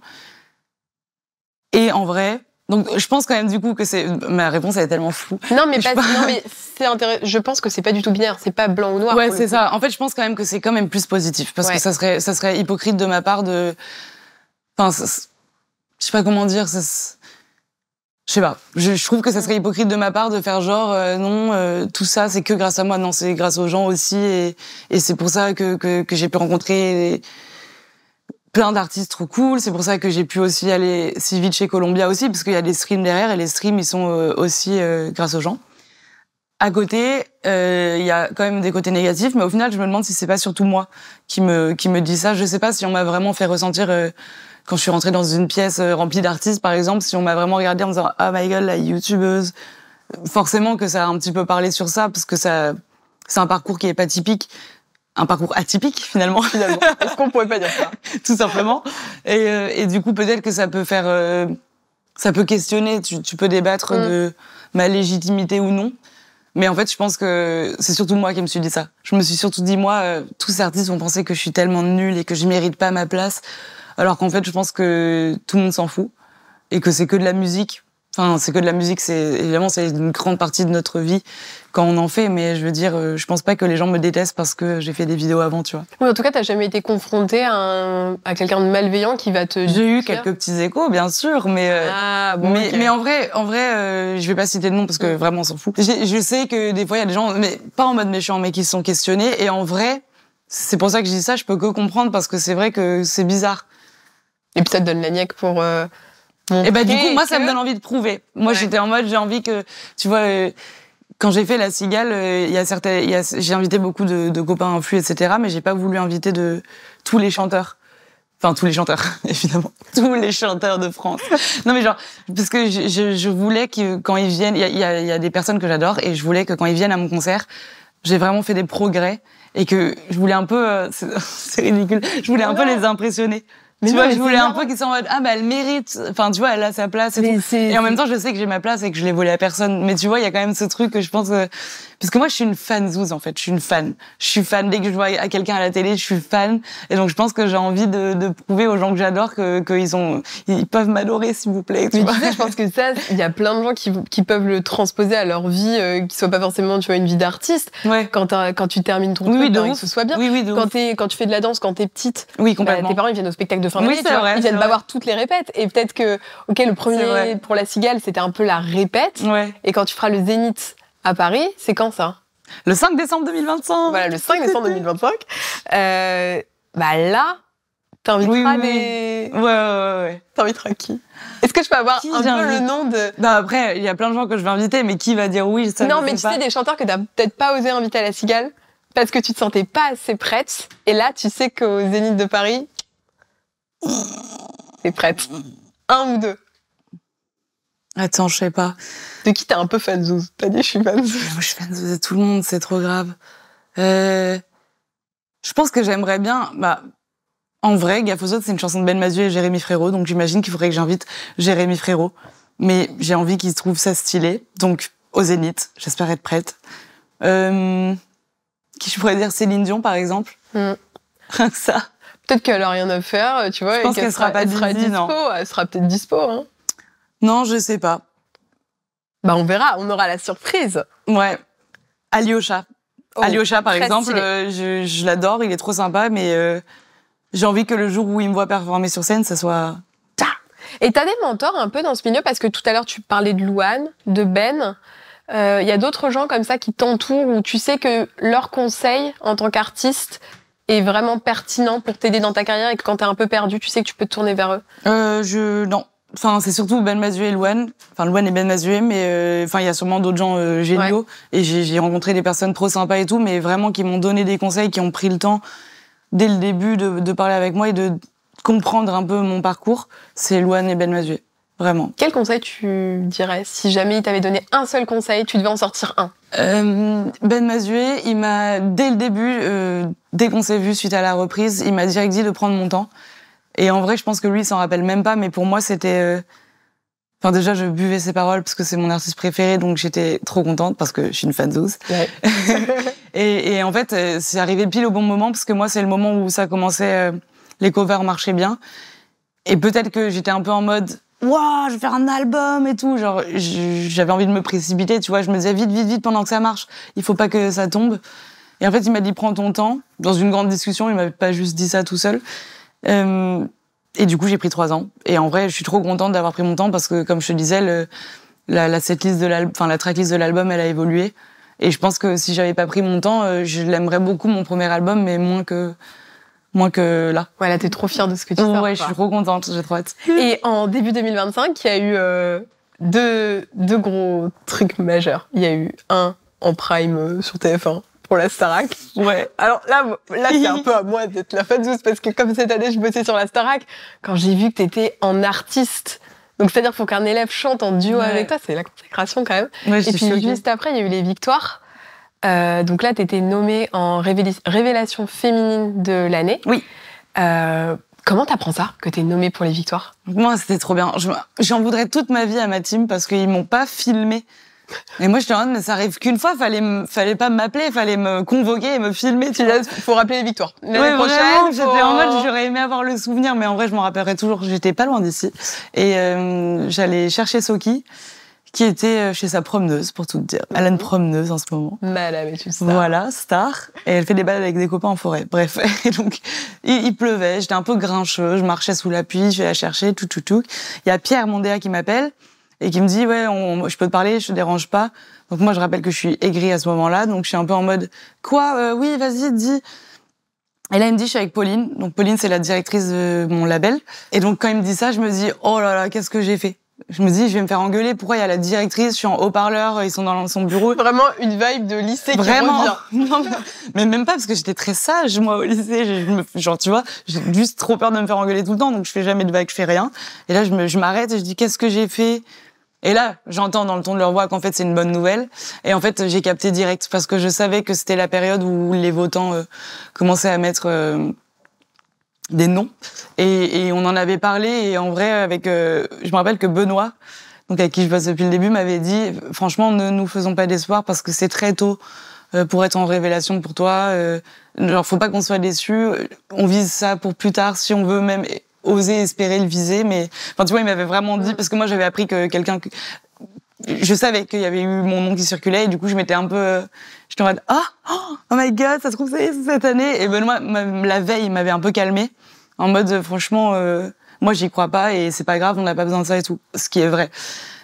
Et en vrai, donc je pense quand même du coup que ma réponse elle est tellement floue. Non mais c'est intéressant. Je pense que c'est pas du tout binaire, c'est pas blanc ou noir. Ouais, c'est ça. En fait, je pense quand même que c'est quand même plus positif parce que ça serait hypocrite de ma part de. Enfin, je sais pas comment dire. Je sais pas. Je trouve que ça serait hypocrite de ma part de faire genre non, tout ça c'est que grâce à moi. Non, c'est grâce aux gens aussi et c'est pour ça que j'ai pu rencontrer plein d'artistes trop cool. C'est pour ça que j'ai pu aussi aller si vite chez Columbia aussi parce qu'il y a des streams derrière et les streams ils sont aussi grâce aux gens. À côté, il y a quand même des côtés négatifs, mais au final, je me demande si c'est pas surtout moi qui me dit ça. Je sais pas si on m'a vraiment fait ressentir quand je suis rentrée dans une pièce remplie d'artistes, par exemple, si on m'a vraiment regardée en me disant ah my god, la youtubeuse. Forcément que ça a un petit peu parlé sur ça, parce que c'est un parcours qui est pas typique, un parcours atypique finalement. Est-ce qu'on pourrait pas dire ça? Tout simplement. Et du coup, peut-être que ça peut faire, ça peut questionner. Tu peux débattre de ma légitimité ou non. Mais en fait, je pense que c'est surtout moi qui me suis dit ça. Je me suis surtout dit, moi, tous ces artistes vont penser que je suis tellement nulle et que je mérite pas ma place. Alors qu'en fait, je pense que tout le monde s'en fout. Et que c'est que de la musique. Enfin, c'est que de la musique, évidemment, c'est une grande partie de notre vie quand on en fait. Mais je veux dire, je pense pas que les gens me détestent parce que j'ai fait des vidéos avant, tu vois. Oui, en tout cas, t'as jamais été confrontée à quelqu'un de malveillant qui va te... J'ai eu quelques petits échos, bien sûr, mais mais en vrai, je vais pas citer de nom parce que vraiment on s'en fout. Je sais que des fois il y a des gens, mais pas en mode méchant, mais qui se sont questionnés. Et en vrai, c'est pour ça que je dis ça. Je peux que comprendre parce que c'est vrai que c'est bizarre. Et puis ça te donne la niaque pour... Et du coup, moi, ça me donne envie de prouver. Moi, j'étais en mode, j'ai envie que, tu vois, quand j'ai fait La Cigale, j'ai invité beaucoup de copains influx, etc., mais j'ai pas voulu inviter tous les chanteurs. Enfin, tous les chanteurs, évidemment. Tous les chanteurs de France. Non, mais genre, parce que je voulais que, quand ils viennent, il y a des personnes que j'adore, et je voulais que quand ils viennent à mon concert, j'ai vraiment fait des progrès, et que je voulais un peu, c'est ridicule, je voulais un peu les impressionner. Mais tu vois, je voulais un peu qu'ils soient en mode, ah, bah, elle mérite. Enfin, tu vois, elle a sa place et tout. Et en même temps, je sais que j'ai ma place et que je l'ai volée à personne. Mais tu vois, il y a quand même ce truc que je pense parce que moi, je suis une fanzouze, en fait. Je suis une fan. Je suis fan. Dès que je vois quelqu'un à la télé, je suis fan. Et donc, je pense que j'ai envie de prouver aux gens que j'adore ils peuvent m'adorer, s'il vous plaît. Tu sais, je pense que ça, il y a plein de gens qui peuvent le transposer à leur vie, qui soit pas forcément, tu vois, une vie d'artiste. Ouais. Quand tu termines ton truc, que ce soit bien. Oui, quand tu fais de la danse, quand t'es petite. Oui, complètement. Tes parents, ils viennent au spectacle de fin d'année, ils viennent pas voir toutes les répètes. Et peut-être que, le premier pour La Cigale, c'était un peu la répète. Ouais. Et quand tu feras le Zénith à Paris, c'est quand ça? Le 5 décembre 2025. Voilà, le 5 décembre 2025. Là, t'inviteras des... Ouais. T'inviteras qui? Est-ce que je peux avoir un peu le nom de... Non, après, il y a plein de gens que je vais inviter, mais qui va dire oui, ça? Non, mais tu sais, des chanteurs que t'as peut-être pas osé inviter à La Cigale parce que tu te sentais pas assez prête. Et là, tu sais qu'au Zénith de Paris, t'es prête. Un ou deux. Attends, je sais pas. De qui t'es un peu fanzouze? T'as dit je suis fanzouze. Moi, je suis fanzouze de tout le monde, c'est trop grave. Je pense que j'aimerais bien... en vrai, Gaffe aux autres, c'est une chanson de Ben Mazuet et Jérémy Frérot, donc j'imagine qu'il faudrait que j'invite Jérémy Frérot. Mais j'ai envie qu'il trouve ça stylé, donc au Zénith, j'espère être prête. Qui je pourrais dire? Céline Dion, par exemple. Rien que ça. Peut-être qu'elle a rien à faire, tu vois. Je pense qu'elle sera pas dispo, non. Elle sera peut-être dispo, hein. Non, je sais pas. On verra, on aura la surprise. Ouais. Alyosha. Alyosha, par exemple, je l'adore, il est trop sympa, mais j'ai envie que le jour où il me voit performer sur scène, ça soit... Et t'as des mentors un peu dans ce milieu, parce que tout à l'heure, tu parlais de Louane, de Ben. Il y a d'autres gens comme ça qui t'entourent, où tu sais que leur conseil en tant qu'artiste est vraiment pertinent pour t'aider dans ta carrière et que quand t'es un peu perdu, tu sais que tu peux te tourner vers eux. Non. Enfin, c'est surtout Ben Mazuet et Louane. Enfin, Louane et Ben Mazuet, mais il y a sûrement d'autres gens géniaux. Ouais. Et j'ai rencontré des personnes trop sympas et tout, mais vraiment qui m'ont donné des conseils, qui ont pris le temps dès le début de parler avec moi et de comprendre un peu mon parcours. C'est Louane et Ben Mazuet. Vraiment. Quel conseil tu dirais? Si jamais il t'avait donné un seul conseil, tu devais en sortir un. Ben Mazuet, il m'a, dès le début, dès qu'on s'est vu suite à la reprise, il m'a direct dit de prendre mon temps. Et en vrai, je pense que lui, il s'en rappelle même pas, mais pour moi, c'était... déjà, je buvais ses paroles parce que c'est mon artiste préféré, donc j'étais trop contente parce que je suis une fanzouze. Ouais. et en fait, c'est arrivé pile au bon moment parce que moi, c'est le moment où ça commençait... les covers marchaient bien. Et peut-être que j'étais un peu en mode waouh, je vais faire un album et tout, genre j'avais envie de me précipiter, tu vois, je me disais vite pendant que ça marche, il faut pas que ça tombe. Et en fait, il m'a dit prends ton temps. Dans une grande discussion, il m'avait pas juste dit ça tout seul. Et du coup, j'ai pris 3 ans. Et en vrai, je suis trop contente d'avoir pris mon temps parce que, comme je te disais, la setlist de l'album, enfin la tracklist de l'album, elle a évolué. Et je pense que si j'avais pas pris mon temps, je l'aimerais beaucoup mon premier album, mais moins que là. Ouais, là, t'es trop fière de ce que tu sors. Ouais, je suis trop contente, j'ai trop hâte. Et en début 2025, il y a eu deux gros trucs majeurs. Il y a eu un en prime sur TF1 pour la Starac. Ouais. Alors là c'est un peu à moi d'être la fan douce parce que comme cette année, je bossais sur la Starac, quand j'ai vu que t'étais en artiste, donc c'est-à-dire qu'il faut qu'un élève chante en duo avec toi, c'est la consécration quand même. Ouais, et puis juste après, il y a eu les victoires. Donc là, t'étais nommée en révélation féminine de l'année. Oui. Comment t'apprends ça, que t'es nommée pour les victoires? Moi, c'était trop bien. J'en voudrais toute ma vie à ma team parce qu'ils m'ont pas filmé. Et moi, j'étais en mode, mais ça arrive qu'une fois, fallait pas m'appeler, fallait me convoquer et me filmer. Tu vois. Faut rappeler les victoires. L'année prochaine, j'étais en mode, j'aurais aimé avoir le souvenir, mais en vrai, je m'en rappellerai toujours. J'étais pas loin d'ici. Et j'allais chercher Soki, qui était chez sa promeneuse, pour tout te dire. Elle a une promeneuse en ce moment. Madame est une star. Voilà, star. Et elle fait des balades avec des copains en forêt. Bref. Et donc, il pleuvait, j'étais un peu grincheux, je marchais sous la pluie, je vais la chercher, tout. Il y a Pierre, mon DA, qui m'appelle et qui me dit, ouais, je peux te parler, je te dérange pas. Donc moi, je rappelle que je suis aigrie à ce moment-là, donc je suis un peu en mode, quoi, oui, vas-y, dis. Et là, il me dit, je suis avec Pauline. Donc Pauline, c'est la directrice de mon label. Et donc, quand il me dit ça, je me dis, oh là là, qu'est-ce que j'ai fait? Je me dis, je vais me faire engueuler. Pourquoi il y a la directrice? Je suis en haut-parleur, ils sont dans son bureau. Vraiment une vibe de lycée Vraiment. qui revient. Non, mais même pas parce que j'étais très sage, moi, au lycée. Genre, tu vois, j'ai juste trop peur de me faire engueuler tout le temps, donc je fais jamais de vagues, je fais rien. Et là, je m'arrête et je dis, qu'est-ce que j'ai fait? Et là, j'entends dans le ton de leur voix qu'en fait, c'est une bonne nouvelle. Et en fait, j'ai capté direct parce que je savais que c'était la période où les votants commençaient à mettre des noms. Et on en avait parlé. Et en vrai, je me rappelle que Benoît, donc avec qui je bosse depuis le début, m'avait dit, franchement, ne nous faisons pas d'espoir parce que c'est très tôt pour être en révélation pour toi. Genre, faut pas qu'on soit déçus. On vise ça pour plus tard si on veut même oser espérer le viser. Mais, enfin, tu vois, il m'avait vraiment dit, parce que moi, j'avais appris que je savais qu'il y avait eu mon nom qui circulait et du coup, je m'étais un peu, j'étais en mode, oh my god, ça se trouve, c'est cette année. Et Benoît, la veille, il m'avait un peu calmé. En mode, franchement, moi, j'y crois pas et c'est pas grave, on n'a pas besoin de ça et tout. Ce qui est vrai.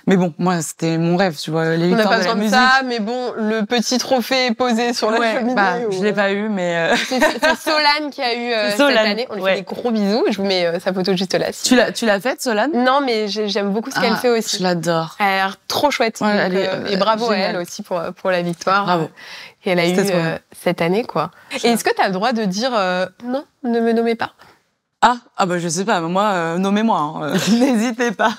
Mais bon, moi, c'était mon rêve, tu vois. Les on n'a pas de besoin de ça, mais bon, le petit trophée est posé sur la cheminée. Je l'ai pas eu, mais... C'est Solane qui a eu cette année. On lui fait des gros bisous. Je vous mets sa photo juste là. Tu l'as faite, Solane? Non, mais j'aime beaucoup ce qu'elle fait aussi. Je l'adore. Elle a l'air trop chouette. Ouais, donc, et bravo à elle aussi pour la victoire. Bravo. Et elle a eu cette année, quoi. Et est-ce que tu as le droit de dire non, ne me nommez pas? Bah je sais pas, moi nommez-moi, hein. N'hésitez pas.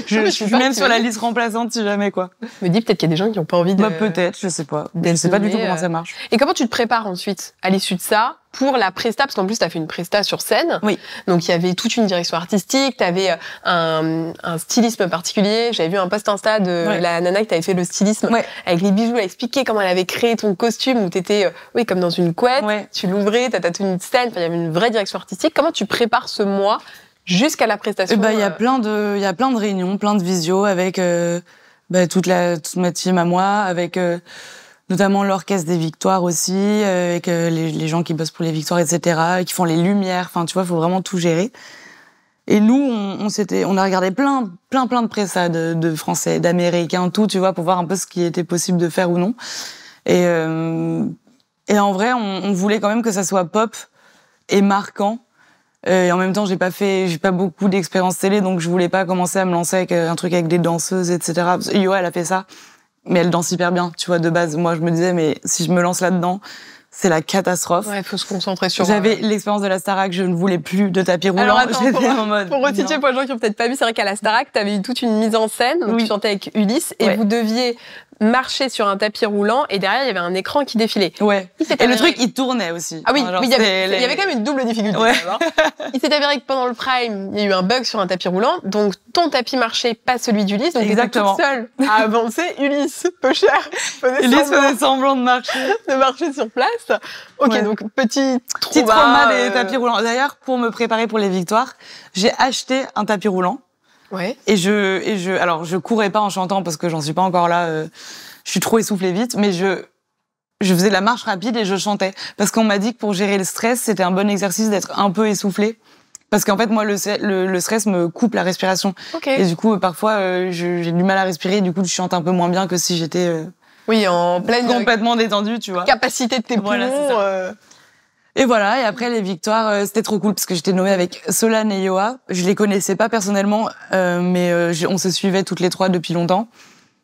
Je suis même sur la liste remplaçante si jamais quoi. Je me dis peut-être qu'il y a des gens qui n'ont pas envie de. Bah peut-être, je sais pas. Je sais pas du tout comment ça marche. Et comment tu te prépares ensuite à l'issue de ça pour la presta, parce qu'en plus t'as fait une presta sur scène. Oui. Donc il y avait toute une direction artistique, t'avais un stylisme particulier. J'avais vu un post Insta de la nana qui t'avait fait le stylisme avec les bijoux. Elle expliquait comment elle avait créé ton costume où t'étais comme dans une couette. Tu l'ouvrais, t'as ta tenue de scène. Enfin, il y avait une vraie direction artistique. Comment tu prépares ce mois jusqu'à la prestation? Il y a plein de réunions, plein de visios avec toute ma team à moi, avec notamment l'orchestre des victoires aussi, avec les gens qui bossent pour les victoires, etc., qui font les lumières. Enfin, tu vois, faut vraiment tout gérer. Et nous, on a regardé plein de prestats de français, d'américains, tout, tu vois, pour voir un peu ce qui était possible de faire ou non. Et en vrai, on voulait quand même que ça soit pop et marquant. Et en même temps, j'ai pas beaucoup d'expérience télé, donc je voulais pas commencer à me lancer avec un truc avec des danseuses, etc. Yo, elle a fait ça, mais elle danse hyper bien, tu vois, de base. Moi, je me disais, mais si je me lance là-dedans, c'est la catastrophe. Ouais, faut se concentrer sur... J'avais l'expérience de la Starac, je ne voulais plus de tapis roulant. Alors attends, pour resituer pour les gens qui n'ont peut-être pas vu, c'est vrai qu'à la Starac, t'avais eu toute une mise en scène, donc tu chantais avec Ulysse, et vous deviez marchait sur un tapis roulant et derrière il y avait un écran qui défilait. Ouais. Et le truc, il tournait aussi. Ah oui, Enfin, genre, oui, il y avait quand même une double difficulté. Ouais. Quand même, hein. Il s'est avéré que pendant le prime, il y a eu un bug sur un tapis roulant, donc ton tapis marchait, pas celui d'Ulysse, donc t'étais toute seule à avancer. Ulysse, peu cher, Ulysse faisait semblant de marcher sur place. Ok, ouais. Donc petit trauma des tapis roulants. D'ailleurs, pour me préparer pour les victoires, j'ai acheté un tapis roulant. Ouais. Et alors je courais pas en chantant parce que j'en suis pas encore là. Je suis trop essoufflée vite, mais je faisais la marche rapide et je chantais parce qu'on m'a dit que pour gérer le stress, c'était un bon exercice d'être un peu essoufflée. Parce qu'en fait, moi, le stress me coupe la respiration. Okay. Et du coup, parfois, j'ai du mal à respirer. Du coup, je chante un peu moins bien que si j'étais oui, en pleine complètement détendue, tu vois. Capacité de tes poumons. Voilà, Et voilà, et après les victoires, c'était trop cool parce que j'étais nommée avec Solane et Yoa. Je les connaissais pas personnellement, mais on se suivait toutes les trois depuis longtemps.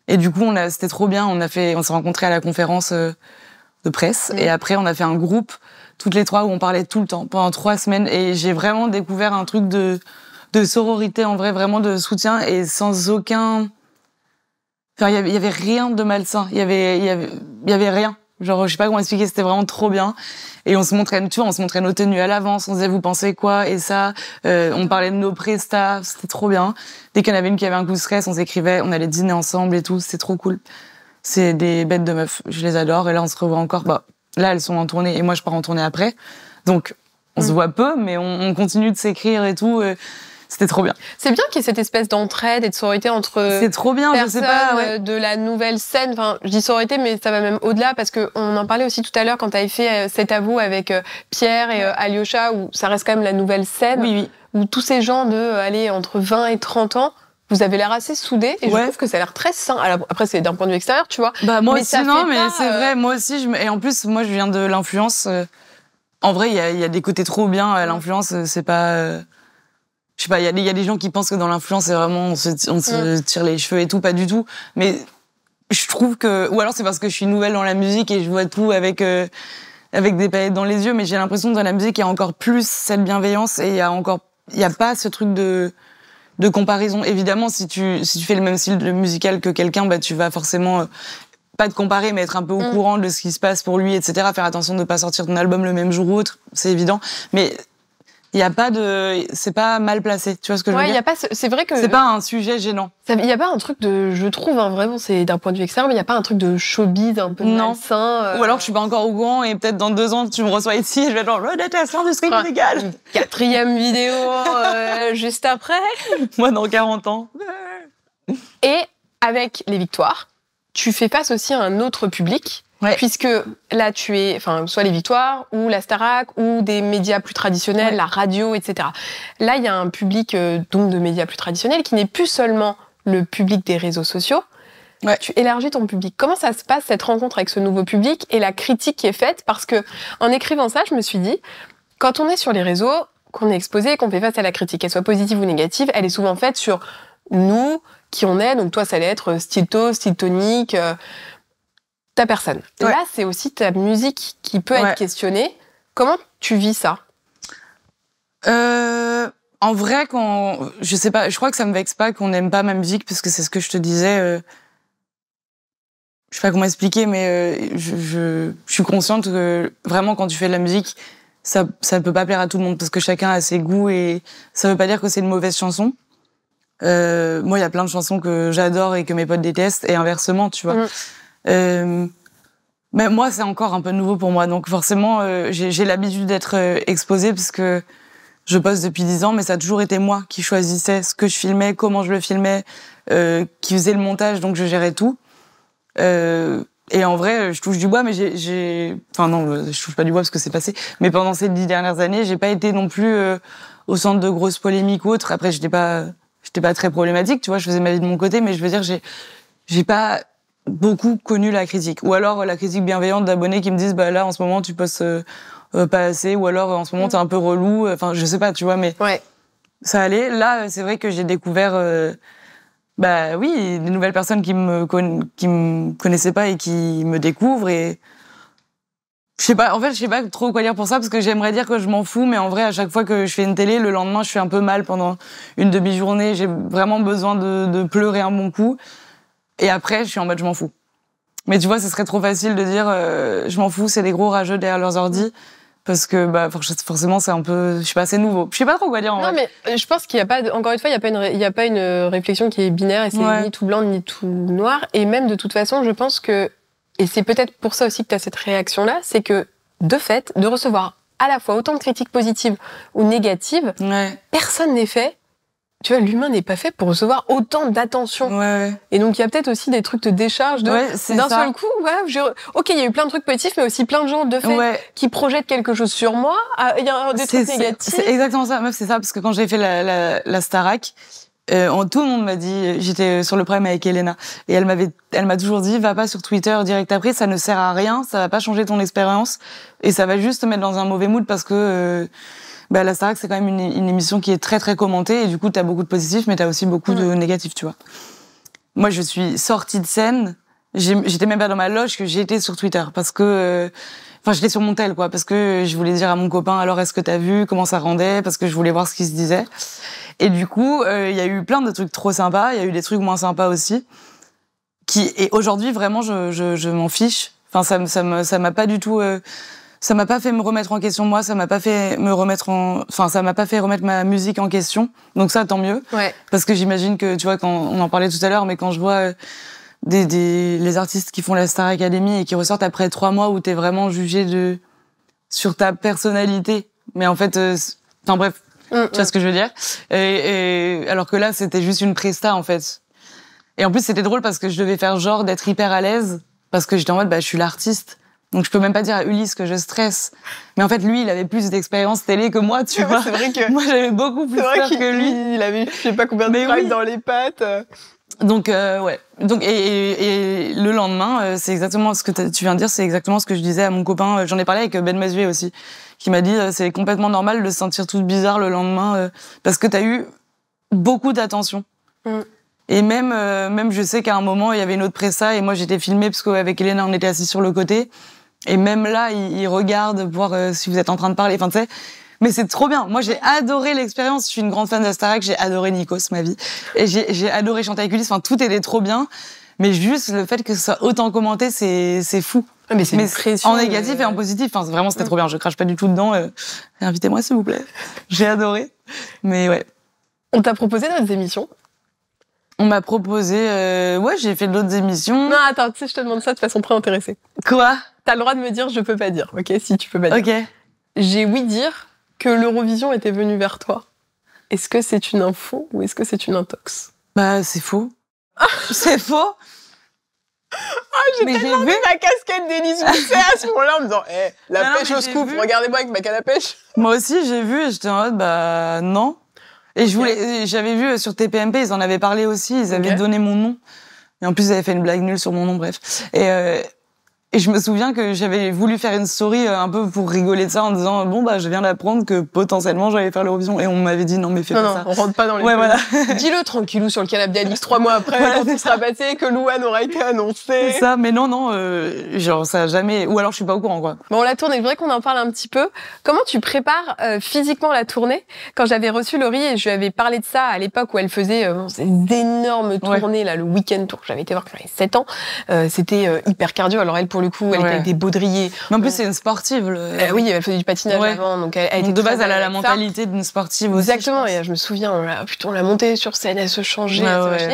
Et du coup, c'était trop bien. On s'est rencontrés à la conférence de presse. Et après, on a fait un groupe toutes les trois où on parlait tout le temps pendant 3 semaines. Et j'ai vraiment découvert un truc de sororité en vrai, vraiment de soutien et sans aucun. Enfin, il y avait rien de malsain. Il y avait rien. Genre, je sais pas comment expliquer, c'était vraiment trop bien. Et on se montrait nos tenues à l'avance, on disait, vous pensez quoi? Et ça, on parlait de nos prestats, c'était trop bien. Dès qu'il y en avait une qui avait un coup de stress, on s'écrivait, on allait dîner ensemble et tout, c'était trop cool. C'est des bêtes de meufs, je les adore. Et là, on se revoit encore. Bah, là, elles sont en tournée et moi, je pars en tournée après. Donc, on se voit peu, mais on continue de s'écrire et tout. C'était trop bien. C'est bien qu'il y ait cette espèce d'entraide et de sororité entre c'est trop bien, je sais pas, ouais. de la nouvelle scène. Enfin, je dis sororité, mais ça va même au-delà parce que on en parlait aussi tout à l'heure quand tu avais fait C'est à vous avec Pierre et Alyosha, où ça reste quand même la nouvelle scène. Oui. Où tous ces gens entre 20 et 30 ans, vous avez l'air assez soudés et je trouve que ça a l'air très sain. Alors, après, c'est d'un point de vue extérieur, tu vois. Bah, moi aussi, non, mais c'est vrai, moi aussi, et en plus, moi, je viens de l'influence. En vrai, il y a des côtés trop bien à l'influence, c'est pas. Je sais pas, il y a des gens qui pensent que dans l'influence, c'est vraiment, on se tire les cheveux et tout, pas du tout. Mais je trouve que, ou alors c'est parce que je suis nouvelle dans la musique et je vois tout avec des paillettes dans les yeux, mais j'ai l'impression que dans la musique, il y a encore plus cette bienveillance et il y a pas ce truc de comparaison. Évidemment, si tu fais le même style musical que quelqu'un, bah, tu vas forcément, pas te comparer, mais être un peu au courant de ce qui se passe pour lui, etc. Faire attention de ne pas sortir ton album le même jour ou autre, c'est évident. Mais, c'est pas mal placé, tu vois ce que je veux dire? C'est vrai que. C'est pas un sujet gênant. Il y a pas un truc je trouve, hein, vraiment, c'est d'un point de vue extérieur, mais il y a pas un truc de showbiz un peu malsain. Ou alors je suis pas encore au courant et peut-être dans 2 ans, tu me reçois ici et je vais être genre, je déteste l'industrie musicale. 4e vidéo, juste après. Moi, dans 40 ans. Et avec les victoires, tu fais face aussi à un autre public. Ouais. Puisque là, tu es, soit les victoires, ou la Starac, ou des médias plus traditionnels, la radio, etc. Là, il y a un public, donc, de médias plus traditionnels, qui n'est plus seulement le public des réseaux sociaux. Ouais. Tu élargis ton public. Comment ça se passe, cette rencontre avec ce nouveau public, et la critique qui est faite? Parce que, en écrivant ça, je me suis dit, quand on est sur les réseaux, qu'on est exposé, qu'on fait face à la critique, qu'elle soit positive ou négative, elle est souvent faite sur nous, qui on est. Donc, toi, ça allait être style tonique, ta personne. Ouais. Là, c'est aussi ta musique qui peut être questionnée. Comment tu vis ça? En vrai, je sais pas, je crois que ça me vexe pas qu'on n'aime pas ma musique, parce que c'est ce que je te disais. Je sais pas comment expliquer, mais je suis consciente que vraiment, quand tu fais de la musique, ça peut pas plaire à tout le monde, parce que chacun a ses goûts, et ça veut pas dire que c'est une mauvaise chanson. Moi, il y a plein de chansons que j'adore et que mes potes détestent, et inversement, tu vois. Mais moi, c'est encore un peu nouveau pour moi, donc forcément, j'ai l'habitude d'être exposée, parce que je poste depuis 10 ans, mais ça a toujours été moi qui choisissais ce que je filmais, comment je le filmais, qui faisait le montage, donc je gérais tout. Et en vrai, je touche du bois, mais enfin non, je touche pas du bois parce que c'est passé, mais pendant ces 10 dernières années, j'ai pas été non plus au centre de grosses polémiques ou autres. Après, j'étais pas très problématique, tu vois, je faisais ma vie de mon côté, mais je veux dire, j'ai pas beaucoup connu la critique, ou alors la critique bienveillante d'abonnés qui me disent bah là en ce moment tu postes pas assez, ou alors en ce moment t'es un peu relou, enfin je sais pas, tu vois, mais ça allait. Là c'est vrai que j'ai découvert bah oui, des nouvelles personnes qui me connaissaient pas et qui me découvrent, et je sais pas trop quoi dire pour ça, parce que j'aimerais dire que je m'en fous, mais en vrai à chaque fois que je fais une télé, le lendemain je suis un peu mal pendant une demi-journée, j'ai vraiment besoin de pleurer un bon coup. Et après, je suis en mode, je m'en fous. Mais tu vois, ce serait trop facile de dire je m'en fous, c'est des gros rageux derrière leurs ordi. Parce que forcément c'est un peu, je sais pas, c'est nouveau. Je sais pas trop quoi dire en vrai. Non mais je pense qu'il y a pas, encore une fois, il y a pas une réflexion qui est binaire et c'est ni tout blanc ni tout noir. Et même de toute façon, je pense que, et c'est peut-être pour ça aussi que tu as cette réaction-là, c'est que de fait, de recevoir à la fois autant de critiques positives ou négatives, personne n'est fait. Tu vois, l'humain n'est pas fait pour recevoir autant d'attention. Et donc, il y a peut-être aussi des trucs de décharge d'un seul coup. Ok, il y a eu plein de trucs positifs, mais aussi plein de gens, de fait, qui projettent quelque chose sur moi. Il y a des trucs négatifs. C'est exactement ça, meuf, c'est ça. Parce que quand j'ai fait la Starac, tout le monde m'a dit, j'étais sur le problème avec Elena, et elle m'a toujours dit, va pas sur Twitter direct après, ça ne sert à rien, ça va pas changer ton expérience, et ça va juste te mettre dans un mauvais mood parce que, la Starac, c'est quand même une émission qui est très très commentée et du coup t'as beaucoup de positifs mais t'as aussi beaucoup de négatifs, tu vois. Moi je suis sortie de scène, j'étais même pas dans ma loge que j'étais sur Twitter parce que j'étais sur mon tel quoi, parce que je voulais dire à mon copain alors est-ce que t'as vu comment ça rendait, parce que je voulais voir ce qui se disait. Et du coup il y a eu plein de trucs trop sympas, il y a eu des trucs moins sympas aussi et aujourd'hui vraiment je m'en fiche. Enfin ça m'a pas du tout ça m'a pas fait me remettre en question moi, ça m'a pas fait remettre ma musique en question. Donc ça, tant mieux. Parce que j'imagine que, tu vois, quand on en parlait tout à l'heure, mais quand je vois les artistes qui font la Star Academy et qui ressortent après 3 mois où t'es vraiment jugé sur ta personnalité. Mais en fait, bref, tu vois ce que je veux dire. Et alors que là, c'était juste une presta, en fait. Et en plus, c'était drôle parce que je devais faire genre d'être hyper à l'aise parce que j'étais en mode, je suis l'artiste. Donc je peux même pas dire à Ulysse que je stresse. Mais en fait, lui, il avait plus d'expérience télé que moi, tu vois. C'est vrai que moi, j'avais beaucoup plus peur que lui. Il avait, je sais pas combien de travail dans les pattes. Donc Donc et le lendemain, c'est exactement ce que tu viens de dire, c'est exactement ce que je disais à mon copain. J'en ai parlé avec Ben Mazué aussi, qui m'a dit c'est complètement normal de se sentir toute bizarre le lendemain parce que t'as eu beaucoup d'attention. Et même je sais qu'à un moment il y avait une autre pressa et moi j'étais filmée parce qu'avec Elena on était assis sur le côté et même là il regarde pour voir si vous êtes en train de parler, enfin tu sais. Mais c'est trop bien. Moi j'ai adoré l'expérience, je suis une grande fan de Starac, j'ai adoré Nikos, ma vie, et j'ai adoré chanter avec Ulysse, enfin tout était trop bien, mais juste le fait que ce soit autant commenté c'est fou. Mais c'est une pression en négatif et en positif, enfin vraiment c'était trop bien, je crache pas du tout dedans. Invitez-moi s'il vous plaît. J'ai adoré. Mais ouais. On t'a proposé d'autres émissions? On m'a proposé, j'ai fait d'autres émissions. Non, attends, tu sais, je te demande ça de façon très intéressée. Quoi? T'as le droit de me dire, je peux pas dire, ok? Si tu peux pas dire. Ok. J'ai ouï dire que l'Eurovision était venue vers toi. Est-ce que c'est une info ou est-ce que c'est une intox? Bah, c'est faux. C'est faux. J'ai tellement vu ma casquette d'Élise Mousset à ce moment-là en me disant, la pêche au scoop, regardez-moi avec ma canne à pêche. Moi aussi, j'ai vu et j'étais en mode, non. Et j'avais vu sur TPMP, ils en avaient parlé aussi, ils avaient donné mon nom. Et en plus, ils avaient fait une blague nulle sur mon nom, bref. Et je me souviens que j'avais voulu faire une story un peu pour rigoler de ça en disant je viens d'apprendre que potentiellement j'allais faire l'Eurovision et on m'avait dit non mais fais pas ça. Non, on rentre pas dans les voilà. Dis-le tranquillou sur le canapé d'Alix 3 mois après quand tout sera passé, que Louane aura été annoncé. C'est ça, mais non, genre ça a jamais, ou alors je suis pas au courant quoi. Bon, la tournée, je voudrais qu'on en parle un petit peu. Comment tu prépares physiquement la tournée? Quand j'avais reçu Laurie et je lui avais parlé de ça à l'époque où elle faisait ces énormes tournées là, le week-end tour, j'avais été voir quand j'avais 7 ans, c'était hyper cardio. Alors elle pour le coup, elle était avec des baudriers. Mais en plus, c'est une sportive. Oui, elle faisait du patinage avant, donc elle était de base, elle a la mentalité d'une sportive aussi. Exactement. Et je me souviens, on l'a montée sur scène, elle se changeait,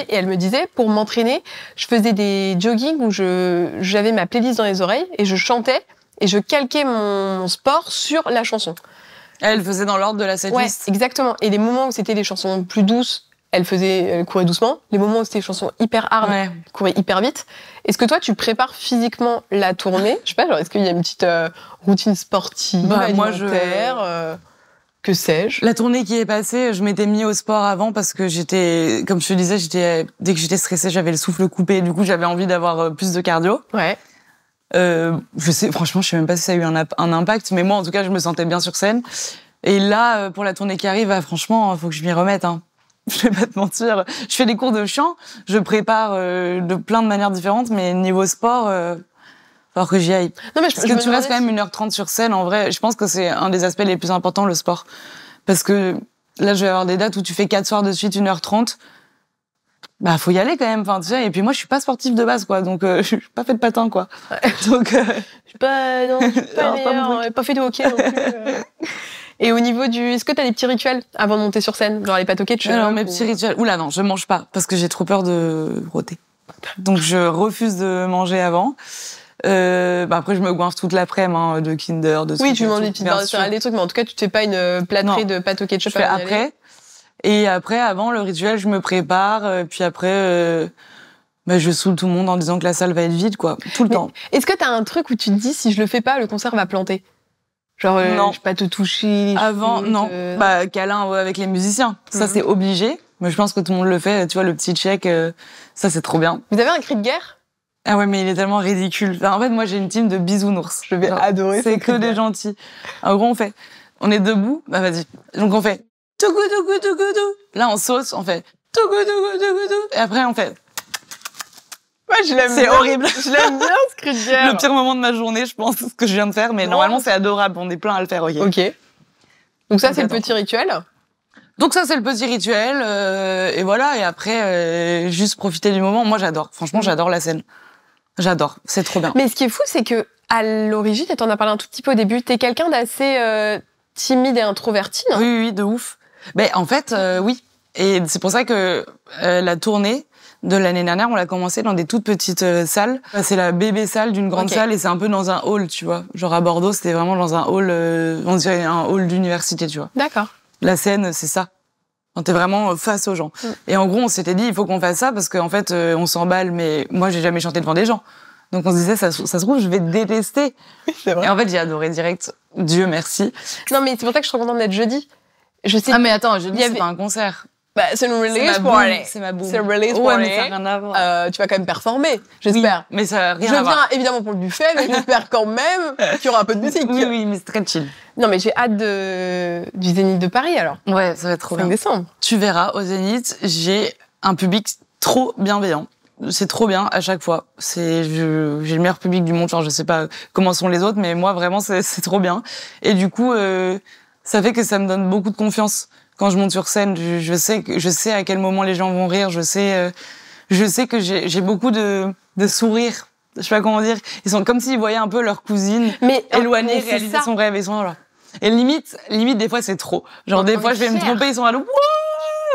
et elle me disait, pour m'entraîner, je faisais des joggings où j'avais ma playlist dans les oreilles et je chantais et je calquais mon sport sur la chanson. Elle faisait dans l'ordre de la setlist. Ouais, exactement. Et les moments où c'était des chansons plus douces, elle courait doucement. Les moments où c'était des chansons hyper hard, elle courait hyper vite. Est-ce que toi, tu prépares physiquement la tournée? Je sais pas, genre, est-ce qu'il y a une petite routine sportive, alimentaire, que sais-je? La tournée qui est passée, je m'étais mis au sport avant parce que j'étais, comme je te disais, dès que j'étais stressée, j'avais le souffle coupé. Du coup, j'avais envie d'avoir plus de cardio. Ouais. Franchement, je sais même pas si ça a eu un impact, mais moi, en tout cas, je me sentais bien sur scène. Et là, pour la tournée qui arrive, franchement, faut que je m'y remette, hein. Je vais pas te mentir. Je fais des cours de chant, je prépare de plein de manières différentes, mais niveau sport, alors que j'y aille. Non, mais parce que tu restes quand même 1h30 sur scène, en vrai, je pense que c'est un des aspects les plus importants, le sport. Parce que là, je vais avoir des dates où tu fais 4 soirs de suite, 1h30. bah faut y aller quand même, enfin tu sais, et puis moi je suis pas sportive de base quoi, donc je suis pas fait de patin quoi. Donc Je suis pas mon pas fait de hockey non plus. Et au niveau est-ce que t'as des petits rituels avant de monter sur scène, genre les pâtes au ketchup? alors mes petits rituels, oula non, je mange pas parce que j'ai trop peur de roter. Donc je refuse de manger avant. Après je me goinfre toute l'après-midi de Kinder, de oui, tu manges des petites petites barres de céréales, des trucs, mais en tout cas tu te fais pas une plâtrée de pâtes au ketchup. Je fais après. Et après, avant le rituel, je me prépare. Puis après, je saoule tout le monde en disant que la salle va être vide, quoi, tout le temps. Est-ce que t'as un truc où tu te dis si je le fais pas, le concert va planter? Genre, non. je vais pas te toucher. Avant, non. Câlin avec les musiciens. Ça, c'est obligé. Mais je pense que tout le monde le fait. Tu vois, le petit check, ça, c'est trop bien. Vous avez un cri de guerre? Ah ouais, mais il est tellement ridicule. Enfin, en fait, moi, j'ai une team de bisounours. Je vais adorer. C'est que des gentils. En gros, on est debout. Bah, vas-y. Donc, on fait tougou, tougou, tougou, tougou. Là, on saute, on fait tougou, tougou, tougou, tougou. Et après, on fait. Ouais, je l'aime. C'est horrible. Je l'aime bien, ce cri de guerre. Le pire moment de ma journée, je pense, ce que je viens de faire. Mais normalement, c'est adorable. On est plein à le faire, ok. Donc ça, c'est le petit rituel. Donc ça, c'est le petit rituel. Et voilà. Et après, juste profiter du moment. Moi, j'adore. Franchement, j'adore la scène. J'adore. C'est trop bien. Mais ce qui est fou, c'est que à l'origine, et t'en as parlé un tout petit peu au début, t'es quelqu'un d'assez timide et introverti, non? Oui, de ouf. Mais en fait, oui. Et c'est pour ça que la tournée de l'année dernière, on l'a commencé dans des toutes petites salles. C'est la bébé salle d'une grande salle et c'est un peu dans un hall, tu vois. Genre à Bordeaux, c'était vraiment dans un hall, on dirait un hall d'université, tu vois. D'accord. La scène, c'est ça. Quand t'es vraiment face aux gens. Et en gros, on s'était dit, il faut qu'on fasse ça parce qu'en fait, on s'emballe, mais moi, j'ai jamais chanté devant des gens. Donc on se disait, ça se trouve, je vais détester. C'est vrai. Et en fait, j'ai adoré direct. Dieu merci. Non, mais c'est pour ça que je suis trop contente d'être jeudi. Je sais. Ah, mais attends, jeudi, c'est pas un concert. Bah, c'est une release party. C'est ma boum. C'est une release ouais, party. mais ça n'a rien à voir. Tu vas quand même performer, j'espère. Oui, mais ça n'a rien je à voir. viens évidemment pour le buffet, mais j'espère quand même qu'il y aura un peu de musique. Oui, mais c'est très chill. Non, mais j'ai hâte du Zénith de Paris, alors. Ouais, ça va être trop 5 bien. décembre. Tu verras, au Zénith, j'ai un public trop bienveillant. C'est trop bien à chaque fois. J'ai le meilleur public du monde. Enfin, je sais pas comment sont les autres, mais moi vraiment c'est trop bien. Et du coup, ça fait que ça me donne beaucoup de confiance quand je monte sur scène. Je sais à quel moment les gens vont rire. Je sais que j'ai beaucoup de sourires. Je sais pas comment dire. Ils sont comme s'ils voyaient un peu leur cousine éloignée réaliser son rêve. Ils sont là. Et limite des fois c'est trop. Genre des fois je vais me tromper, ils sont là. Wouh,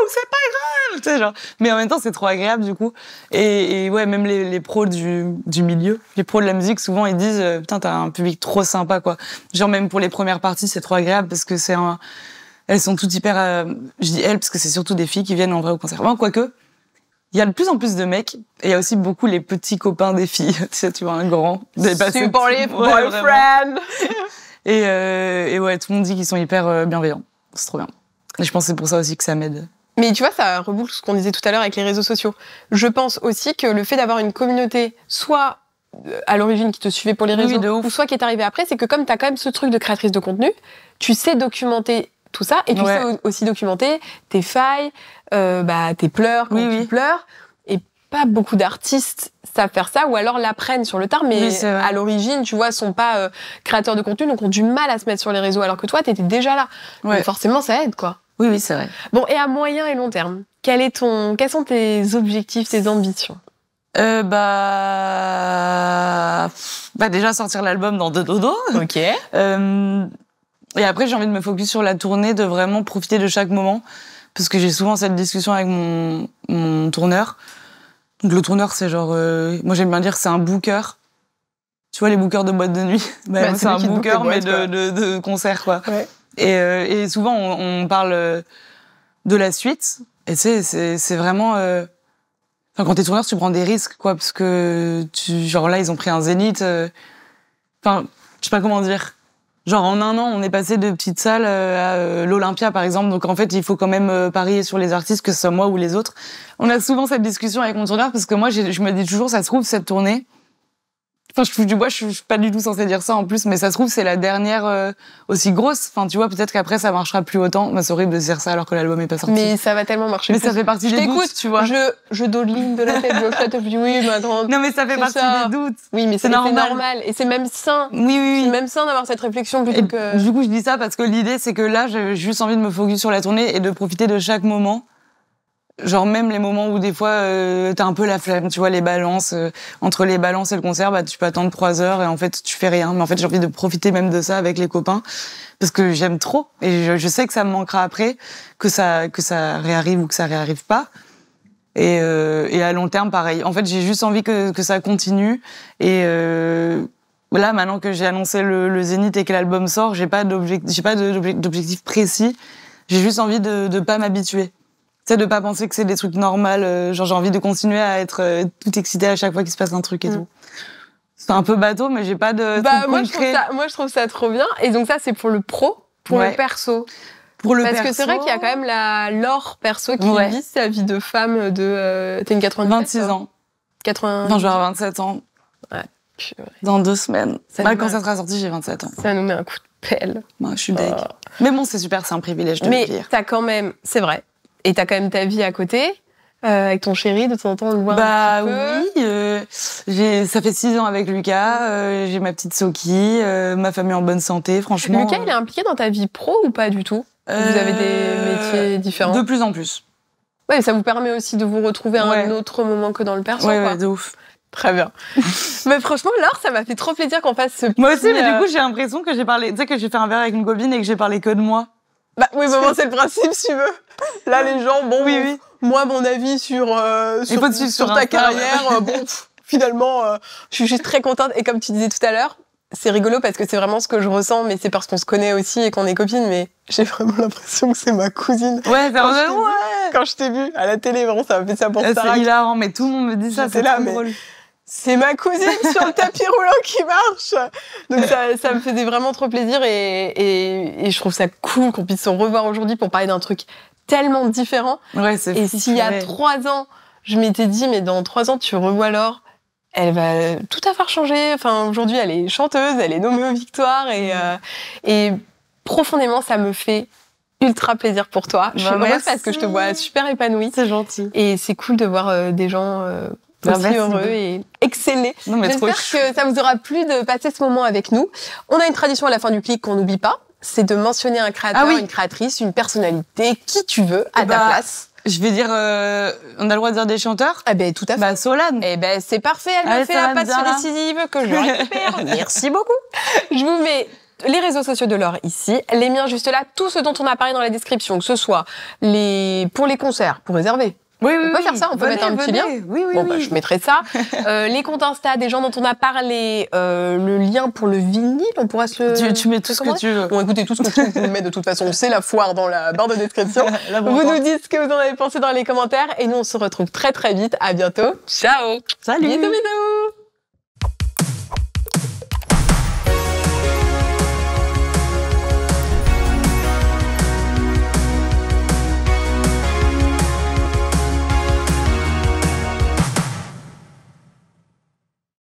c'est pas grave, tu sais genre. Mais en même temps c'est trop agréable du coup. Et ouais, même les pros du milieu, les pros de la musique, souvent ils disent putain t'as un public trop sympa quoi. Genre même pour les premières parties c'est trop agréable parce que elles sont toutes hyper. Je dis elles parce que c'est surtout des filles qui viennent en vrai au concert. Bon, quoique. Il y a de plus en plus de mecs, et il y a aussi beaucoup les petits copains des filles. Tu vois, un grand. Super les boyfriends. Et ouais, tout le monde dit qu'ils sont hyper bienveillants. C'est trop bien. Et je pense que c'est pour ça aussi que ça m'aide. Mais tu vois, ça reboucle ce qu'on disait tout à l'heure avec les réseaux sociaux. Je pense aussi que le fait d'avoir une communauté, soit à l'origine qui te suivait pour les réseaux, ou soit qui est arrivé après, c'est que comme t'as quand même ce truc de créatrice de contenu, tu sais documenter tout ça, et tu sais aussi documenter tes failles, tes pleurs quand tu pleures. Et pas beaucoup d'artistes savent faire ça, ou alors l'apprennent sur le tard, mais à l'origine, tu vois, sont pas créateurs de contenu, donc ont du mal à se mettre sur les réseaux, alors que toi, t'étais déjà là. Donc forcément, ça aide, quoi. Oui, c'est vrai. Bon, et à moyen et long terme, quels sont tes objectifs, tes ambitions? Déjà sortir l'album dans deux dodos. Ok. Et après, j'ai envie de me focus sur la tournée, de vraiment profiter de chaque moment. Parce que j'ai souvent cette discussion avec mon tourneur. Donc le tourneur, c'est genre... moi, j'aime bien dire c'est un booker. Tu vois, les bookers de boîte de nuit. C'est un booker, mais de concert, quoi. Ouais. Et souvent, on parle de la suite. Et tu sais, c'est vraiment... Enfin, quand t'es tourneur, tu prends des risques, quoi. Parce que, genre là, ils ont pris un Zénith. Enfin, je sais pas comment dire. Genre en un an, on est passé de petites salles à l'Olympia, par exemple. Donc en fait, il faut quand même parier sur les artistes, que ce soit moi ou les autres. On a souvent cette discussion avec mon tourneur parce que moi, je me dis toujours, ça se trouve, cette tournée... Enfin, je touche du bois, je suis pas du tout censée dire ça en plus, mais ça se trouve, c'est la dernière aussi grosse. Enfin, tu vois, peut-être qu'après, ça marchera plus autant. Bah, c'est horrible de dire ça alors que l'album est pas sorti. Mais ça va tellement marcher. Mais ça fait partie des doutes, tu vois. Je dodeline de la tête, je dis oui, ma grande. Non, mais ça fait partie des doutes. Oui, mais c'est normal. Et c'est même sain. Oui. C'est même sain d'avoir cette réflexion plutôt que... Du coup, je dis ça parce que l'idée, c'est que là, j'ai juste envie de me focus sur la tournée et de profiter de chaque moment. Genre même les moments où des fois t'as un peu la flemme, tu vois, les balances, entre les balances et le concert, bah tu peux attendre 3 heures et en fait tu fais rien. Mais en fait j'ai envie de profiter même de ça avec les copains parce que j'aime trop et je sais que ça me manquera après, que ça réarrive ou que ça réarrive pas. Et à long terme pareil. En fait j'ai juste envie que ça continue et là maintenant que j'ai annoncé le Zénith et que l'album sort, j'ai pas d'objectif précis. J'ai juste envie de pas m'habituer. C'est de pas penser que c'est des trucs normaux, genre j'ai envie de continuer à être toute excitée à chaque fois qu'il se passe un truc et tout. C'est un peu bateau, mais j'ai pas de truc concret. Moi je trouve ça trop bien. Et donc ça c'est pour le pro, pour le perso. Pour le Parce perso. que c'est vrai qu'il y a quand même la Laure perso qui vit sa vie de femme de t'es une 97, 26 ans. 80. Non, je vais avoir 27 ans. Ouais. Dans 2 semaines. Quand ça sera sorti, j'ai 27 ans. Ça nous met un coup de pelle. Moi, je suis deg. Mais bon, c'est super, c'est un privilège de le dire. Mais t'as quand même, c'est vrai. Et t'as quand même ta vie à côté, avec ton chéri, de temps en temps, on le voit un petit peu. Oui, ça fait 6 ans avec Lucas, j'ai ma petite Soki, ma famille en bonne santé, franchement. Lucas, il est impliqué dans ta vie pro ou pas du tout? Vous avez des métiers différents? De plus en plus. Ouais, ça vous permet aussi de vous retrouver à un autre moment que dans le perso, quoi. Ouais, de ouf. Très bien. Mais franchement, Laure, ça m'a fait trop plaisir qu'on fasse ce petit... Moi aussi, mais du coup, j'ai l'impression que j'ai parlé, tu sais, que j'ai fait un verre avec une copine et que j'ai parlé que de moi. Bah oui, mais bon, c'est le principe, si tu veux. Là, les gens, bon, oui. Moi, mon avis sur ta carrière, finalement, je suis juste très contente. Et comme tu disais tout à l'heure, c'est rigolo parce que c'est vraiment ce que je ressens, mais c'est parce qu'on se connaît aussi et qu'on est copines, mais j'ai vraiment l'impression que c'est ma cousine. Ouais, quand je t'ai vue à la télé, vraiment, ça m'a fait ça pour ça. C'est hilarant, mais tout le monde me dit ça, c'est trop drôle. C'est ma cousine sur le tapis roulant qui marche. Donc ça me faisait vraiment trop plaisir et je trouve ça cool qu'on puisse se revoir aujourd'hui pour parler d'un truc tellement différent. Ouais, c'est fou. Et s'il y a 3 ans, je m'étais dit, mais dans 3 ans, tu revois Laure, elle va tout à fait changer. Enfin, aujourd'hui, elle est chanteuse, elle est nommée aux Victoires et profondément, ça me fait ultra plaisir pour toi. Je suis heureuse parce que je te vois super épanouie. C'est gentil. Et c'est cool de voir des gens aussi heureux et exceller. J'espère que ça vous aura plu de passer ce moment avec nous. On a une tradition à la fin du clic qu'on n'oublie pas, c'est de mentionner un créateur, une créatrice, une personnalité, qui tu veux, à ta place. Je vais dire, on a le droit de dire des chanteurs? Eh ben, tout à fait. Bah, Solane. Eh ben, c'est parfait, elle me fait la passe décisive que je récupère. Merci beaucoup. Je vous mets les réseaux sociaux de Laure ici, les miens juste là, tout ce dont on a parlé dans la description, que ce soit pour les concerts, pour réserver. Oui, on peut faire ça, on peut mettre un petit lien. Oui. Bah, je mettrai ça. Les comptes Insta des gens dont on a parlé, le lien pour le vinyle, on pourra se le... Tu mets tout ce que tu veux. Bon, écoutez, tout ce que tu veux, vous le mettez de toute façon, c'est la foire dans la barre de description. Vous nous dites ce que vous en avez pensé dans les commentaires et nous, on se retrouve très très vite. À bientôt. Ciao. Salut. Bisous, bisous.